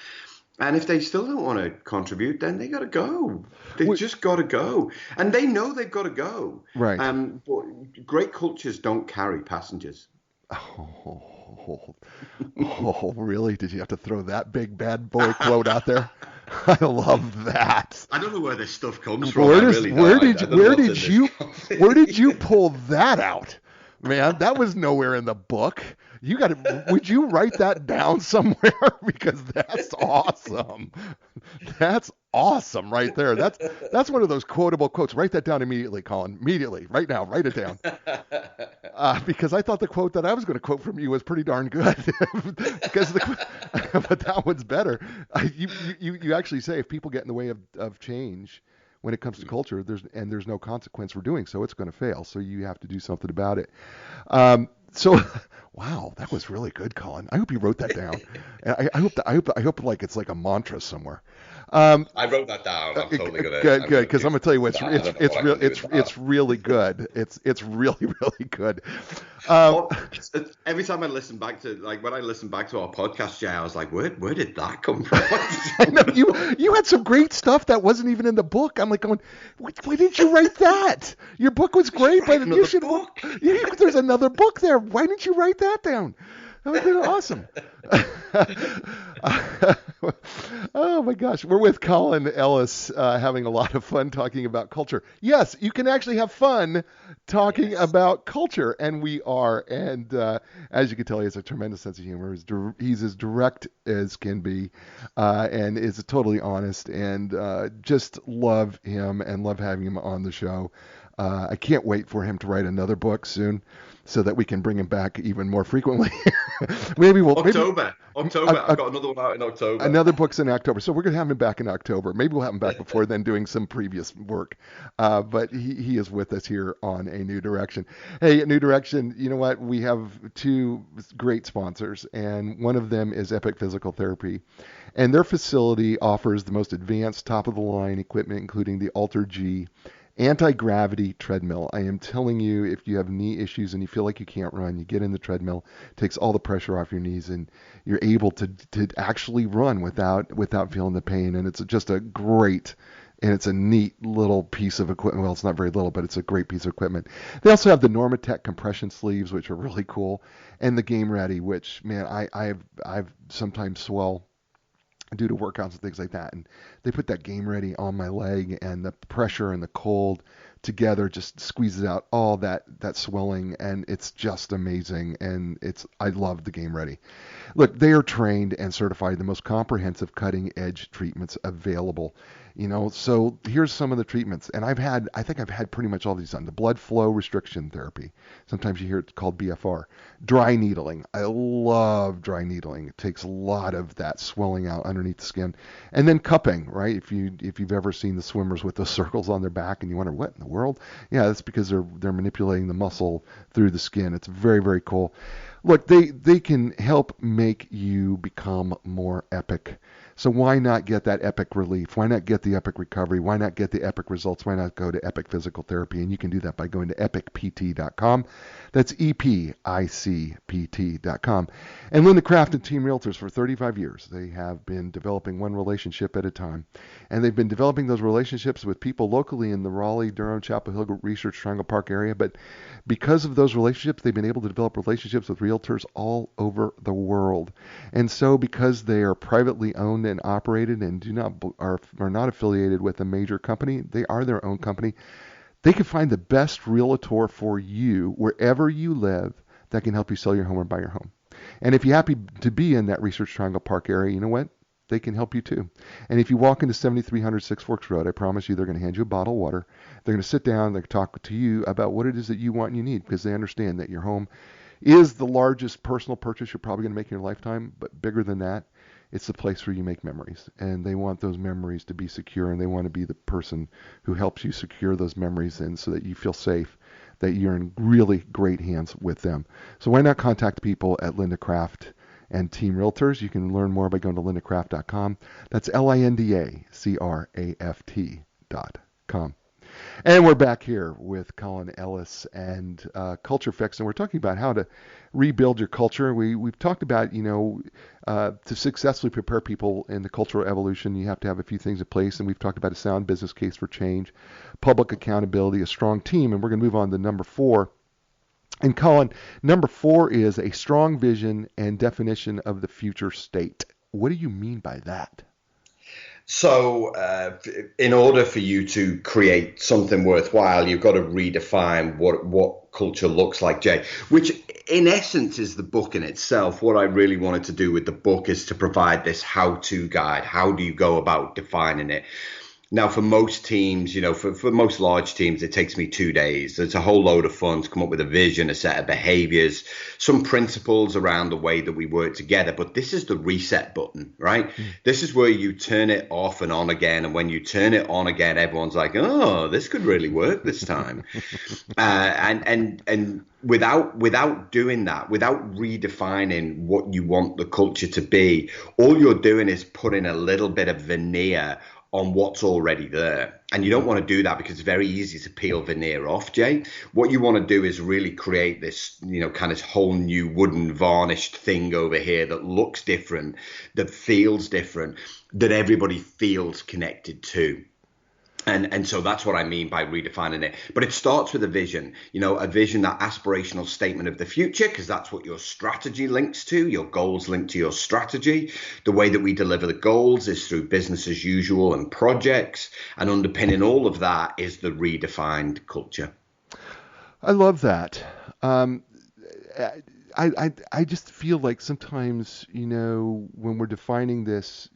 And if they still don't want to contribute, then they got to go. They just got to go. And they know they've got to go. Right. But great cultures don't carry passengers. Oh, really? Did you have to throw that big bad boy quote out there? I love that. I don't know where this stuff comes from. Where did you pull that out? Man, that was nowhere in the book. Would you write that down somewhere? Because that's awesome. That's awesome right there. That's one of those quotable quotes. Write that down immediately, Colin. Immediately, right now, write it down. Because I thought the quote that I was going to quote from you was pretty darn good. But that one's better. You actually say if people get in the way of change when it comes to culture, there's no consequence for doing so, it's going to fail. So you have to do something about it. So, wow, that was really good, Colin. I hope you wrote that down. I hope like it's like a mantra somewhere. I wrote that down. I'm totally gonna. Good, because I'm gonna tell you it's really good. It's really good. Every time I listen back to when I listen back to our podcast, Jay, I was like, where did that come from? I know you had some great stuff that wasn't even in the book. I'm like going, why didn't you write that? Your book was great, but you should. There's another book there. Why didn't you write that down? That would have been awesome. Oh my gosh, we're with Colin Ellis, having a lot of fun talking about culture. Yes, you can actually have fun talking about culture, and we are. And as you can tell, he has a tremendous sense of humor. He's as direct as can be, and is totally honest. And just love him and love having him on the show. I can't wait for him to write another book soon, so that we can bring him back even more frequently. Maybe we'll October. I've got another one out in October. Another book's in October, so we're gonna have him back in October. Maybe we'll have him back before then, doing some previous work. But he is with us here on A New Direction. Hey, A New Direction. You know what? We have two great sponsors, and one of them is Epic Physical Therapy, and their facility offers the most advanced, top-of-the-line equipment, including the Alter G anti-gravity treadmill. I am telling you, if you have knee issues and you feel like you can't run, you get in the treadmill, takes all the pressure off your knees, and you're able to actually run without feeling the pain. And it's just a great, and it's a neat little piece of equipment. Well, it's not very little, but it's a great piece of equipment. They also have the Normatec compression sleeves, which are really cool, and the Game Ready, which, man, I've sometimes swell due to workouts and things like that, and they put that Game Ready on my leg, and the pressure and the cold together just squeezes out all that swelling, and it's just amazing. And I love the Game Ready. Look, they are trained and certified, the most comprehensive cutting edge treatments available. So here's some of the treatments, and I think I've had pretty much all these done. The blood flow restriction therapy, sometimes you hear it called BFR. Dry needling, I love dry needling. It takes a lot of that swelling out underneath the skin. And then cupping, right? If you've ever seen the swimmers with those circles on their back and you wonder what in the world, yeah, that's because they're manipulating the muscle through the skin. It's very, very cool. Look, they can help make you become more epic. So why not get that epic relief? Why not get the epic recovery? Why not get the epic results? Why not go to Epic Physical Therapy? And you can do that by going to epicpt.com. That's EPICPT.com. And Linda Craft and Team Realtors, for 35 years, they have been developing one relationship at a time. And they've been developing those relationships with people locally in the Raleigh, Durham, Chapel Hill, Research Triangle Park area. But because of those relationships, they've been able to develop relationships with realtors all over the world. And so because they are privately owned and operated and are not affiliated with a major company, they are their own company. They can find the best realtor for you wherever you live that can help you sell your home or buy your home. And if you happen to be in that Research Triangle Park area, you know what? They can help you too. And if you walk into 7300 Six Forks Road, I promise you they're going to hand you a bottle of water. They're going to sit down, they're going to talk to you about what it is that you want and you need, because they understand that your home is the largest personal purchase you're probably going to make in your lifetime. But bigger than that, it's the place where you make memories, and they want those memories to be secure, and they want to be the person who helps you secure those memories in, so that you feel safe, that you're in really great hands with them. So why not contact people at Linda Craft and Team Realtors? You can learn more by going to lindacraft.com. That's LINDACRAFT.com. And we're back here with Colin Ellis and Culture Fix, and we're talking about how to rebuild your culture. We've talked about, to successfully prepare people in the cultural evolution, you have to have a few things in place, and we've talked about a sound business case for change, public accountability, a strong team, and we're going to move on to number 4. And Colin, number 4 is a strong vision and definition of the future state. What do you mean by that? So in order for you to create something worthwhile, you've got to redefine what culture looks like, Jay, which in essence is the book in itself. What I really wanted to do with the book is to provide this how-to guide. How do you go about defining it? Now, for most teams, for most large teams, it takes me 2 days. It's a whole load of fun to come up with a vision, a set of behaviors, some principles around the way that we work together. But this is the reset button, right? This is where you turn it off and on again. And when you turn it on again, everyone's like, oh, this could really work this time. And without doing that, without redefining what you want the culture to be, all you're doing is putting a little bit of veneer on what's already there. And you don't want to do that, because it's very easy to peel veneer off, Jay. What you want to do is really create this, kind of whole new wooden varnished thing over here that looks different, that feels different, that everybody feels connected to. And so that's what I mean by redefining it. But it starts with a vision, a vision, that aspirational statement of the future, because that's what your strategy links to. Your goals link to your strategy. The way that we deliver the goals is through business as usual and projects. And underpinning all of that is the redefined culture. I love that. I just feel like sometimes, when we're defining this,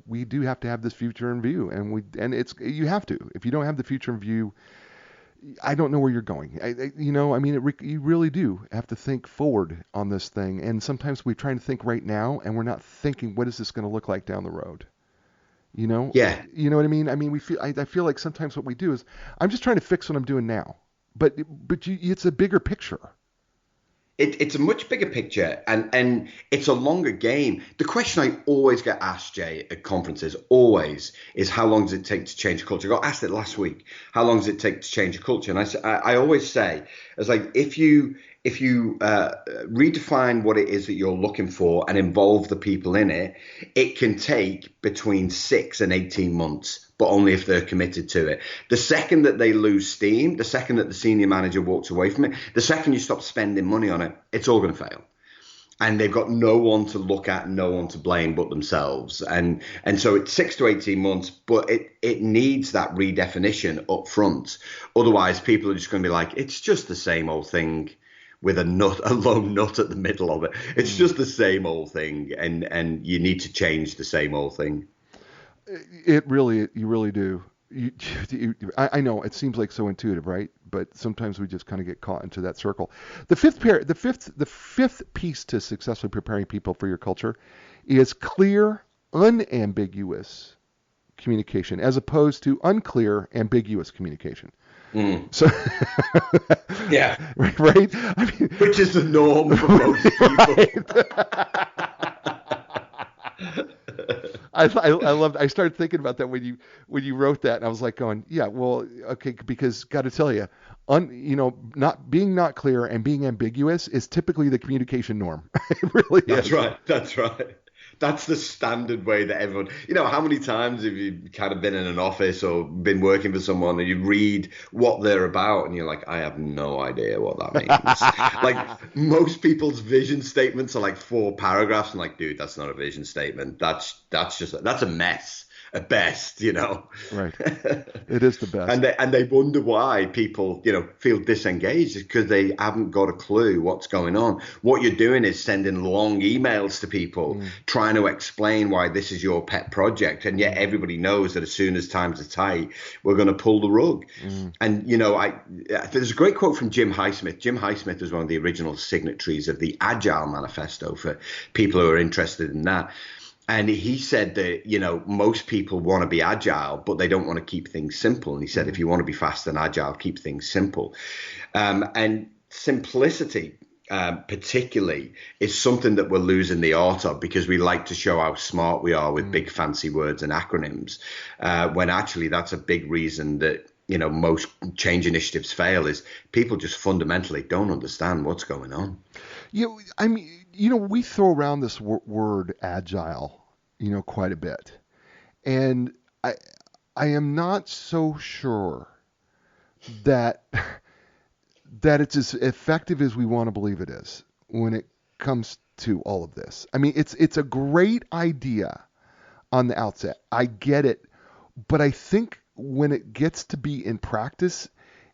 we do have to have this future in view, and you have to. If you don't have the future in view, I don't know where you're going. You really do have to think forward on this thing, and sometimes we're trying to think right now, and we're not thinking what is this going to look like down the road. Yeah. You know what I mean? I feel like sometimes what we do is I'm just trying to fix what I'm doing now, but it's a bigger picture. It's a much bigger picture, and it's a longer game. The question I always get asked, Jay, at conferences, always, is how long does it take to change a culture? I got asked it last week. How long does it take to change a culture? And I always say, it's like, if you redefine what it is that you're looking for and involve the people in it, it can take between 6 and 18 months. But only if they're committed to it. The second that they lose steam, the second that the senior manager walks away from it, the second you stop spending money on it, it's all going to fail. And they've got no one to look at, no one to blame but themselves. And so it's 6 to 18 months, but it needs that redefinition up front. Otherwise, people are just going to be like, it's just the same old thing with a lone nut at the middle of it. It's just the same old thing. And you need to change the same old thing. You really do. I know it seems like so intuitive, right? But sometimes we just kind of get caught into that circle. The fifth piece to successfully preparing people for your culture is clear, unambiguous communication, as opposed to unclear, ambiguous communication. So, yeah, right. Which is the norm for most people. I started thinking about that when you wrote that, and I was like going, yeah, well, okay, because got to tell you, not clear and being ambiguous is typically the communication norm. It really is. That's right. That's the standard way that everyone, how many times have you kind of been in an office or been working for someone and you read what they're about and you're like, I have no idea what that means. Like, most people's vision statements are like 4 paragraphs. And like, dude, that's not a vision statement. That's a mess at best, Right. It is the best. And they wonder why people, feel disengaged, is because they haven't got a clue what's going on. What you're doing is sending long emails to people trying to explain why this is your pet project. And yet everybody knows that as soon as times are tight, we're going to pull the rug. And, there's a great quote from Jim Highsmith. Jim Highsmith was one of the original signatories of the Agile Manifesto, for people who are interested in that. And he said that, most people want to be agile, but they don't want to keep things simple. And he said, if you want to be fast and agile, keep things simple. And simplicity, particularly, is something that we're losing the art of, because we like to show how smart we are with big fancy words and acronyms, when actually that's a big reason that, most change initiatives fail, is people just fundamentally don't understand what's going on. We throw around this word agile, quite a bit. And I am not so sure that it's as effective as we want to believe it is when it comes to all of this. It's a great idea on the outset. I get it. But I think when it gets to be in practice,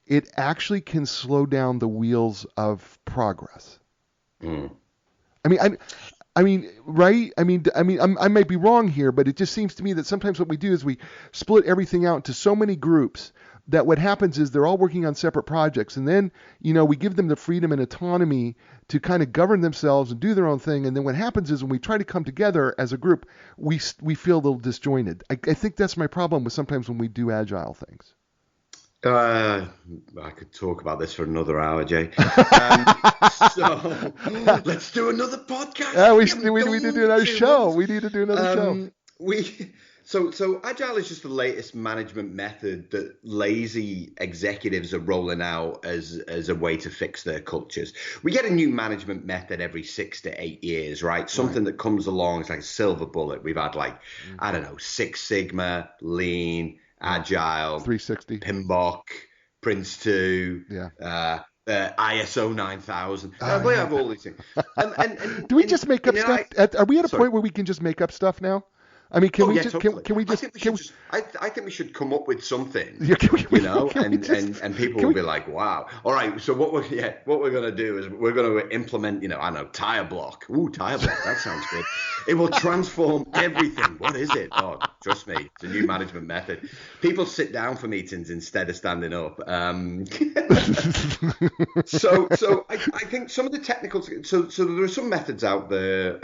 it actually can slow down the wheels of progress. Right? I might be wrong here, but it just seems to me that sometimes what we do is we split everything out into so many groups that what happens is they're all working on separate projects, and then, we give them the freedom and autonomy to kind of govern themselves and do their own thing. And then what happens is when we try to come together as a group, we feel a little disjointed. I think that's my problem with sometimes when we do agile things. I could talk about this for another hour, Jay. So let's do another podcast. We need to do another show. We need to do another show. So agile is just the latest management method that lazy executives are rolling out as a way to fix their cultures. We get a new management method every 6 to 8 years, right? Something that comes along, it's like a silver bullet. We've had Six Sigma, Lean, Agile, 360. PMBOK, Prince 2, Yeah. ISO 9000. I Oh, believe I yeah. have all these things. And Do we just make up stuff? Are we at a sorry. point where we can just make up stuff now? I mean, can Oh we yeah, just totally. can we just I think we should come up with something, yeah, and people will be like, wow. All right, so what we're gonna do is we're gonna implement, I don't know, tire block. Ooh, tire block, that sounds good. It will transform everything. What is it? Oh, trust me, it's a new management method. People sit down for meetings instead of standing up. So I think some of the technical, so there are some methods out there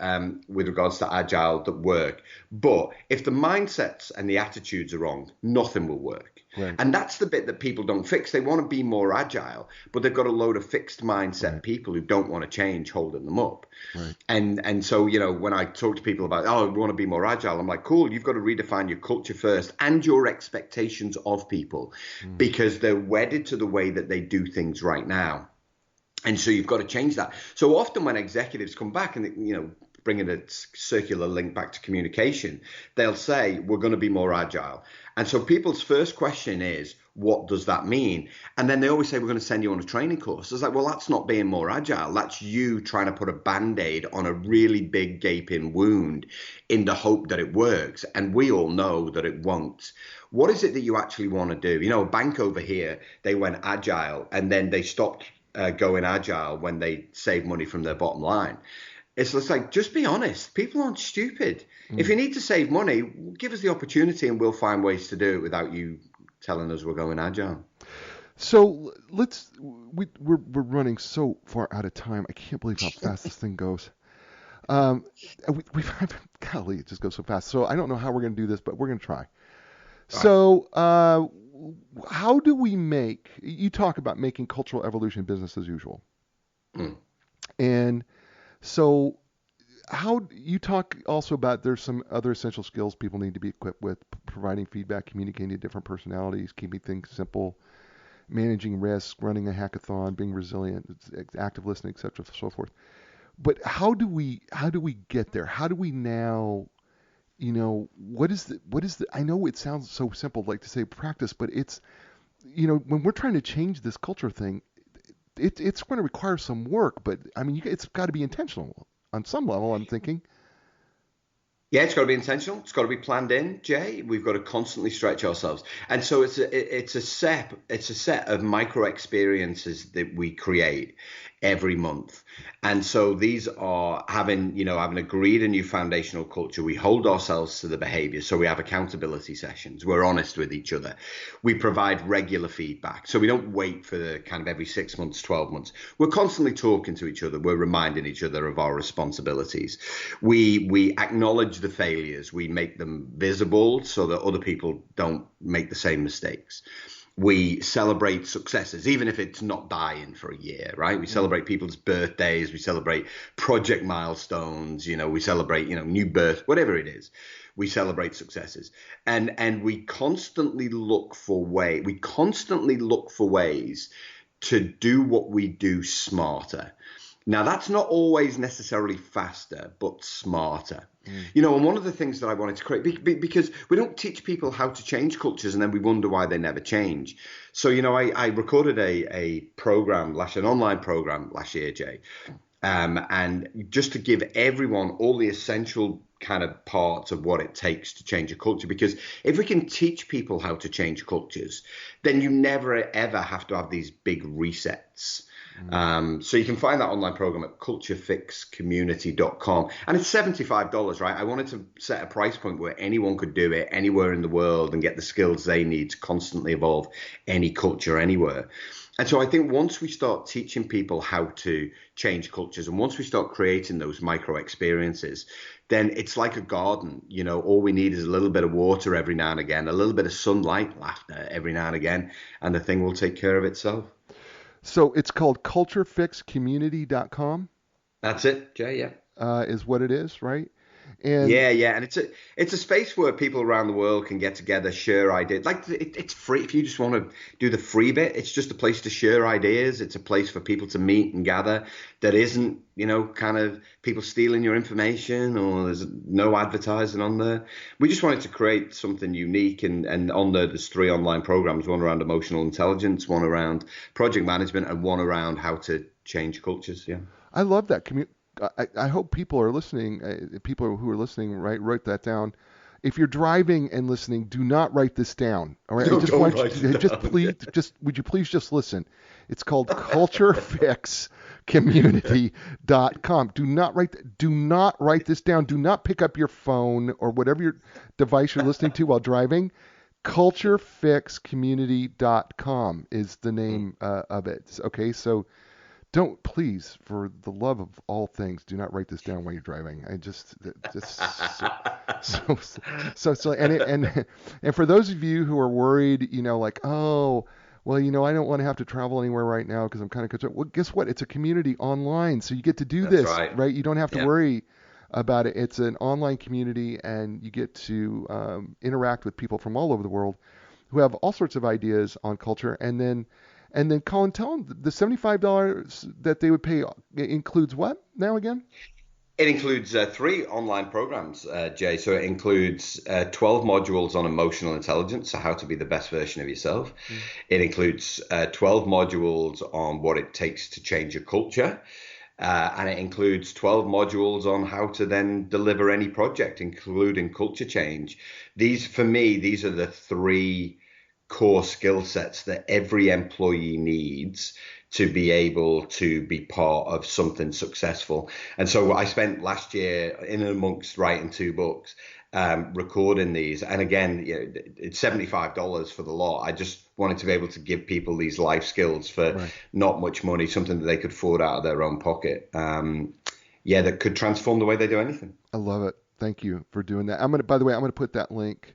with regards to agile that work, but if the mindsets and the attitudes are wrong, nothing will work. Right. And that's the bit that people don't fix. They want to be more agile, but they've got a load of fixed mindset people who don't want to change holding them up. Right. And so, when I talk to people about, oh, we want to be more agile, I'm like, cool, you've got to redefine your culture first and your expectations of people because they're wedded to the way that they do things right now. And so you've got to change that. So often when executives come back and, bringing a circular link back to communication, they'll say, we're going to be more agile. And so people's first question is, what does that mean? And then they always say, we're going to send you on a training course. It's like, well, that's not being more agile. That's you trying to put a Band-Aid on a really big gaping wound in the hope that it works. And we all know that it won't. What is it that you actually want to do? A bank over here, they went agile and then they stopped going agile when they saved money from their bottom line. It's just like, just be honest. People aren't stupid. If you need to save money, give us the opportunity and we'll find ways to do it without you telling us we're going agile. So we're running so far out of time. I can't believe how fast this thing goes. Golly, it just goes so fast. So I don't know how we're going to do this, but we're going to try. So how do we you talk about making cultural evolution business as usual. And so how you talk also about there's some other essential skills people need to be equipped with: providing feedback, communicating to different personalities, keeping things simple, managing risk, running a hackathon, being resilient, active listening, etc., so forth. But how do we get there? How do we now, what is the I know it sounds so simple, like to say practice, but it's, when we're trying to change this culture thing, it's going to require some work, but I mean, it's got to be intentional on some level, I'm thinking. Yeah, it's got to be intentional. It's got to be planned in, Jay. We've got to constantly stretch ourselves. And so it's a set of micro experiences that we create every month. And so these are having agreed a new foundational culture. We hold ourselves to the behavior. So we have accountability sessions. We're honest with each other. We provide regular feedback. So we don't wait for the kind of every 6 months, 12 months. We're constantly talking to each other. We're reminding each other of our responsibilities. We acknowledge the failures. We make them visible so that other people don't make the same mistakes. We celebrate successes, even if it's not dying for a year, right? We celebrate people's birthdays. We celebrate project milestones. We celebrate, new birth, whatever it is. We celebrate successes, and we constantly look for ways to do what we do smarter. Now, that's not always necessarily faster, but smarter. And one of the things that I wanted to create, because we don't teach people how to change cultures and then we wonder why they never change. So, I recorded an online program last year, Jay, and just to give everyone all the essential kind of parts of what it takes to change a culture. Because if we can teach people how to change cultures, then you never, ever have to have these big resets. So you can find that online program at culturefixcommunity.com, and it's $75, right? I wanted to set a price point where anyone could do it anywhere in the world and get the skills they need to constantly evolve any culture anywhere. And so I think once we start teaching people how to change cultures, and once we start creating those micro experiences, then it's like a garden. All we need is a little bit of water every now and again, a little bit of sunlight, laughter every now and again, and the thing will take care of itself. So it's called culturefixcommunity.com. That's it, Jay, yeah. Is what it is, right? And Yeah, and it's a space where people around the world can get together, share ideas. Like it's free if you just want to do the free bit. It's just a place to share ideas. It's a place for people to meet and gather. That isn't, kind of people stealing your information, or there's no advertising on there. We just wanted to create something unique, and on there's 3 online programs: one around emotional intelligence, one around project management, and one around how to change cultures. Yeah. I love that. I hope people are listening. People who are listening, write that down. If you're driving and listening, do not write this down. All right, No, I just don't want write you it just down. please, would you please just listen? It's called Culture Fix Community.com. Do not write this down. Do not pick up your phone or whatever your device you're listening to while driving. CultureFixCommunity.com is the name of it. Okay, so don't, please, for the love of all things, do not write this down while you're driving. And for those of you who are worried, like, oh, well, I don't want to have to travel anywhere right now because I'm kind of concerned. Well, guess what? It's a community online, so you get to do That's this, right. You don't have to Yeah. worry about it. It's an online community, and you get to interact with people from all over the world who have all sorts of ideas on culture. And then Colin, tell them the $75 that they would pay includes what now again? It includes 3 online programs, Jay. So it includes 12 modules on emotional intelligence, so how to be the best version of yourself. Mm. It includes 12 modules on what it takes to change your culture. And it includes 12 modules on how to then deliver any project, including culture change. For me, these are the 3 core skill sets that every employee needs to be able to be part of something successful. And so I spent last year in and amongst writing 2 books, recording these. And again, it's $75 for the lot. I just wanted to be able to give people these life skills for not much money, something that they could afford out of their own pocket. That could transform the way they do anything. I love it. Thank you for doing that. By the way, I'm going to put that link.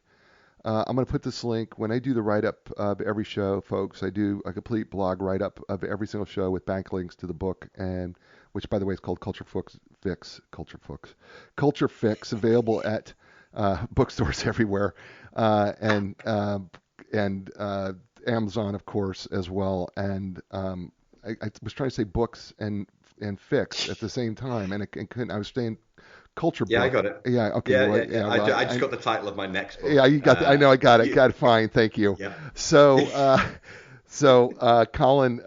I'm going to put this link when I do the write-up of every show, folks. I do a complete blog write-up of every single show with backlinks to the book, and which, by the way, is called Culture Fix, available at bookstores everywhere, and Amazon, of course, as well. And I was trying to say books and fix at the same time, and I couldn't. I was saying culture book. Yeah, I got it. Yeah, okay. Yeah. I just got the title of my next book. Yeah, you got. I know. I got it. Yeah. Got it. Fine. Thank you. Yeah. So, Colin.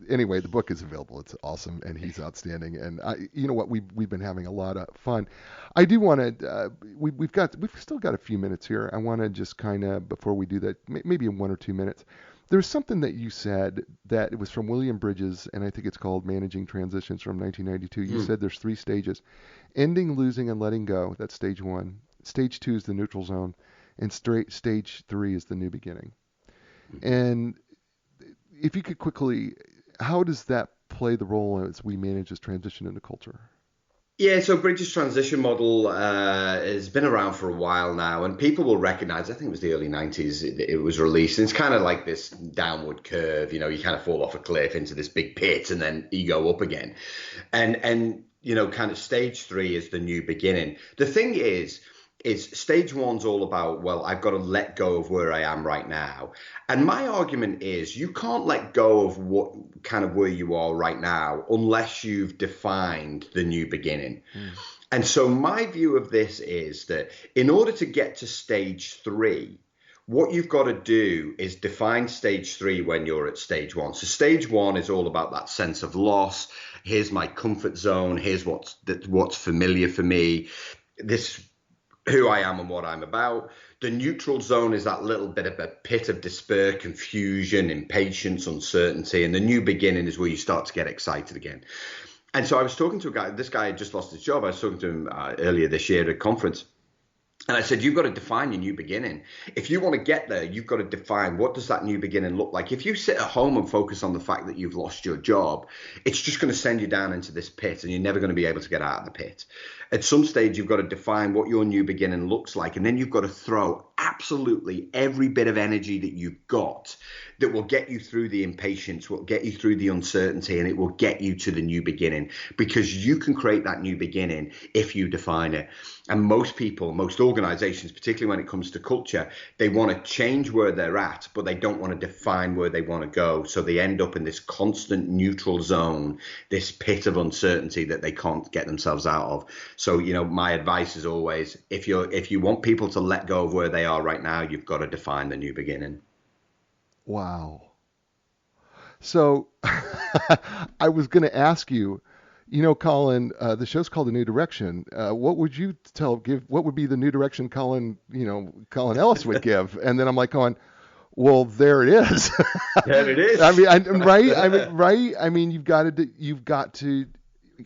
Anyway, the book is available. It's awesome, and he's outstanding. And you know what? We've been having a lot of fun. I do want to. We've still got a few minutes here. I want to just kind of, before we do that, maybe in 1 or 2 minutes. There's something that you said that it was from William Bridges, and I think it's called Managing Transitions from 1992. You said there's 3 stages: ending, losing, and letting go. That's stage 1. Stage 2 is the neutral zone, and stage 3 is the new beginning. And if you could quickly, how does that play the role as we manage this transition into culture? Yeah, so Bridges' transition model has been around for a while now, and people will recognize, I think it was the early 90s, it was released. And it's kind of like this downward curve, you kind of fall off a cliff into this big pit and then you go up again. And kind of stage 3 is the new beginning. The thing is stage 1's all about, well, I've got to let go of where I am right now. And my argument is you can't let go of what kind of where you are right now unless you've defined the new beginning. And so my view of this is that in order to get to stage 3, what you've got to do is define stage 3 when you're at stage 1. So stage 1 is all about that sense of loss. Here's my comfort zone. Here's what's familiar for me. This who I am and what I'm about. The neutral zone is that little bit of a pit of despair, confusion, impatience, uncertainty. And the new beginning is where you start to get excited again. And so I was talking to a guy. This guy had just lost his job. I was talking to him earlier this year at a conference. And I said, you've got to define your new beginning. If you want to get there, you've got to define what does that new beginning look like. If you sit at home and focus on the fact that you've lost your job, it's just going to send you down into this pit and you're never going to be able to get out of the pit. At some stage, you've got to define what your new beginning looks like. And then you've got to throw absolutely absolutely every bit of energy that you've got that will get you through the impatience, will get you through the uncertainty, and it will get you to the new beginning, because you can create that new beginning if you define it. And most people, most organizations, particularly when it comes to culture, they want to change where they're at, but they don't want to define where they want to go. So they end up in this constant neutral zone, this pit of uncertainty that they can't get themselves out of. So, my advice is always, if you want people to let go of where they are right now, you've got to define the new beginning. Wow. So I was going to ask you, Colin, the show's called A New Direction. What would you what would be the new direction Colin Ellis would give? And then I'm like going, well, there it is. There it is. Right. I mean, you've got to,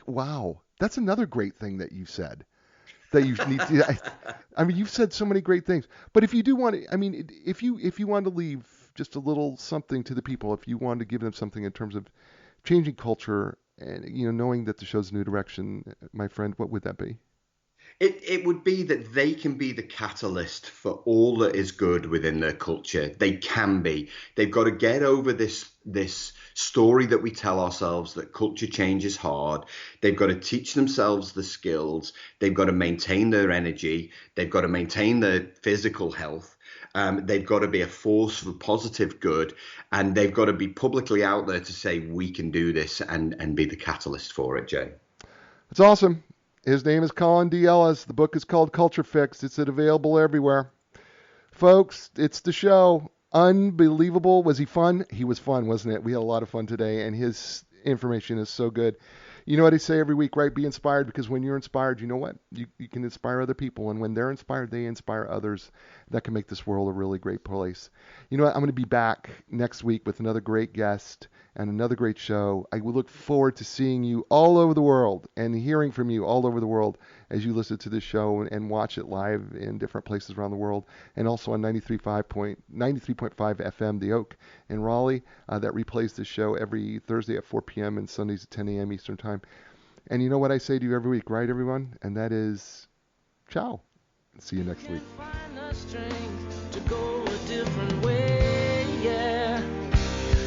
wow. That's another great thing that you said. That you need to, you've said so many great things. But if you do want to, if you want to leave just a little something to the people, if you wanted to give them something in terms of changing culture and, knowing that the show's a new direction, my friend, what would that be? It would be that they can be the catalyst for all that is good within their culture. They can be. They've got to get over this story that we tell ourselves that culture change is hard. They've got to teach themselves the skills. They've got to maintain their energy. They've got to maintain their physical health. They've got to be a force for positive good, and they've got to be publicly out there to say we can do this and be the catalyst for it, Jay. That's awesome. His name is Colin D. Ellis. The book is called Culture Fix. It's available everywhere. Folks, it's the show. Unbelievable. Was he fun? He was fun, wasn't it? We had a lot of fun today, and his information is so good. You know what I say every week, right? Be inspired, because when you're inspired, you know what? You can inspire other people, and when they're inspired, they inspire others. That can make this world a really great place. You know what? I'm going to be back next week with another great guest and another great show. I will look forward to seeing you all over the world and hearing from you all over the world as you listen to this show and watch it live in different places around the world, and also on 93.5 FM, The Oak in Raleigh, that replays this show every Thursday at 4 p.m. and Sundays at 10 a.m. Eastern Time. And you know what I say to you every week, right, everyone? And that is, ciao. See you next week.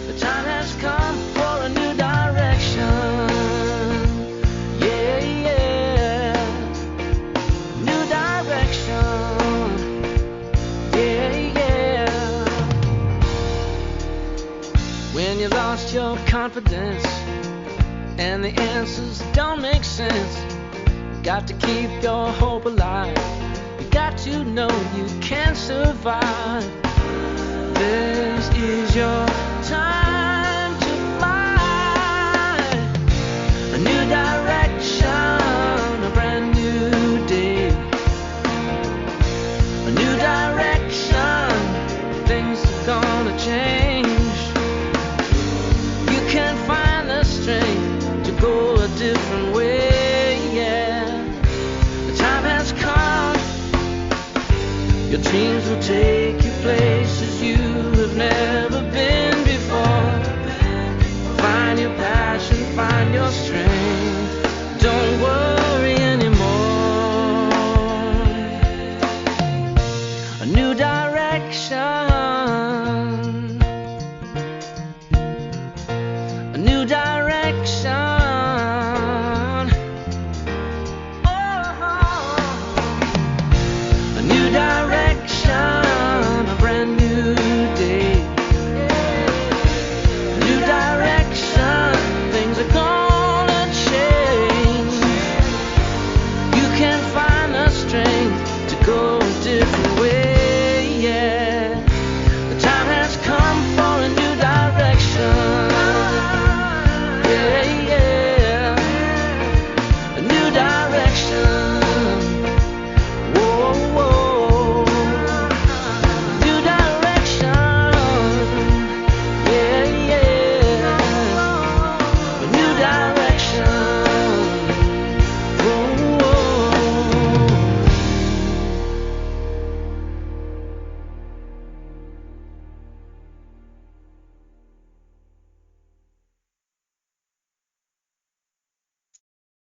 The time has come for a new direction. Yeah, yeah. New direction. Yeah, yeah. When you lost your confidence and the answers don't make sense, you got to keep your hope alive. You got to know you can survive. This is your time to fly. A new direction, a brand new day. A new direction, things are gonna change. You can find the strength to go a different way, yeah. The time has come. Your dreams will take you places you have never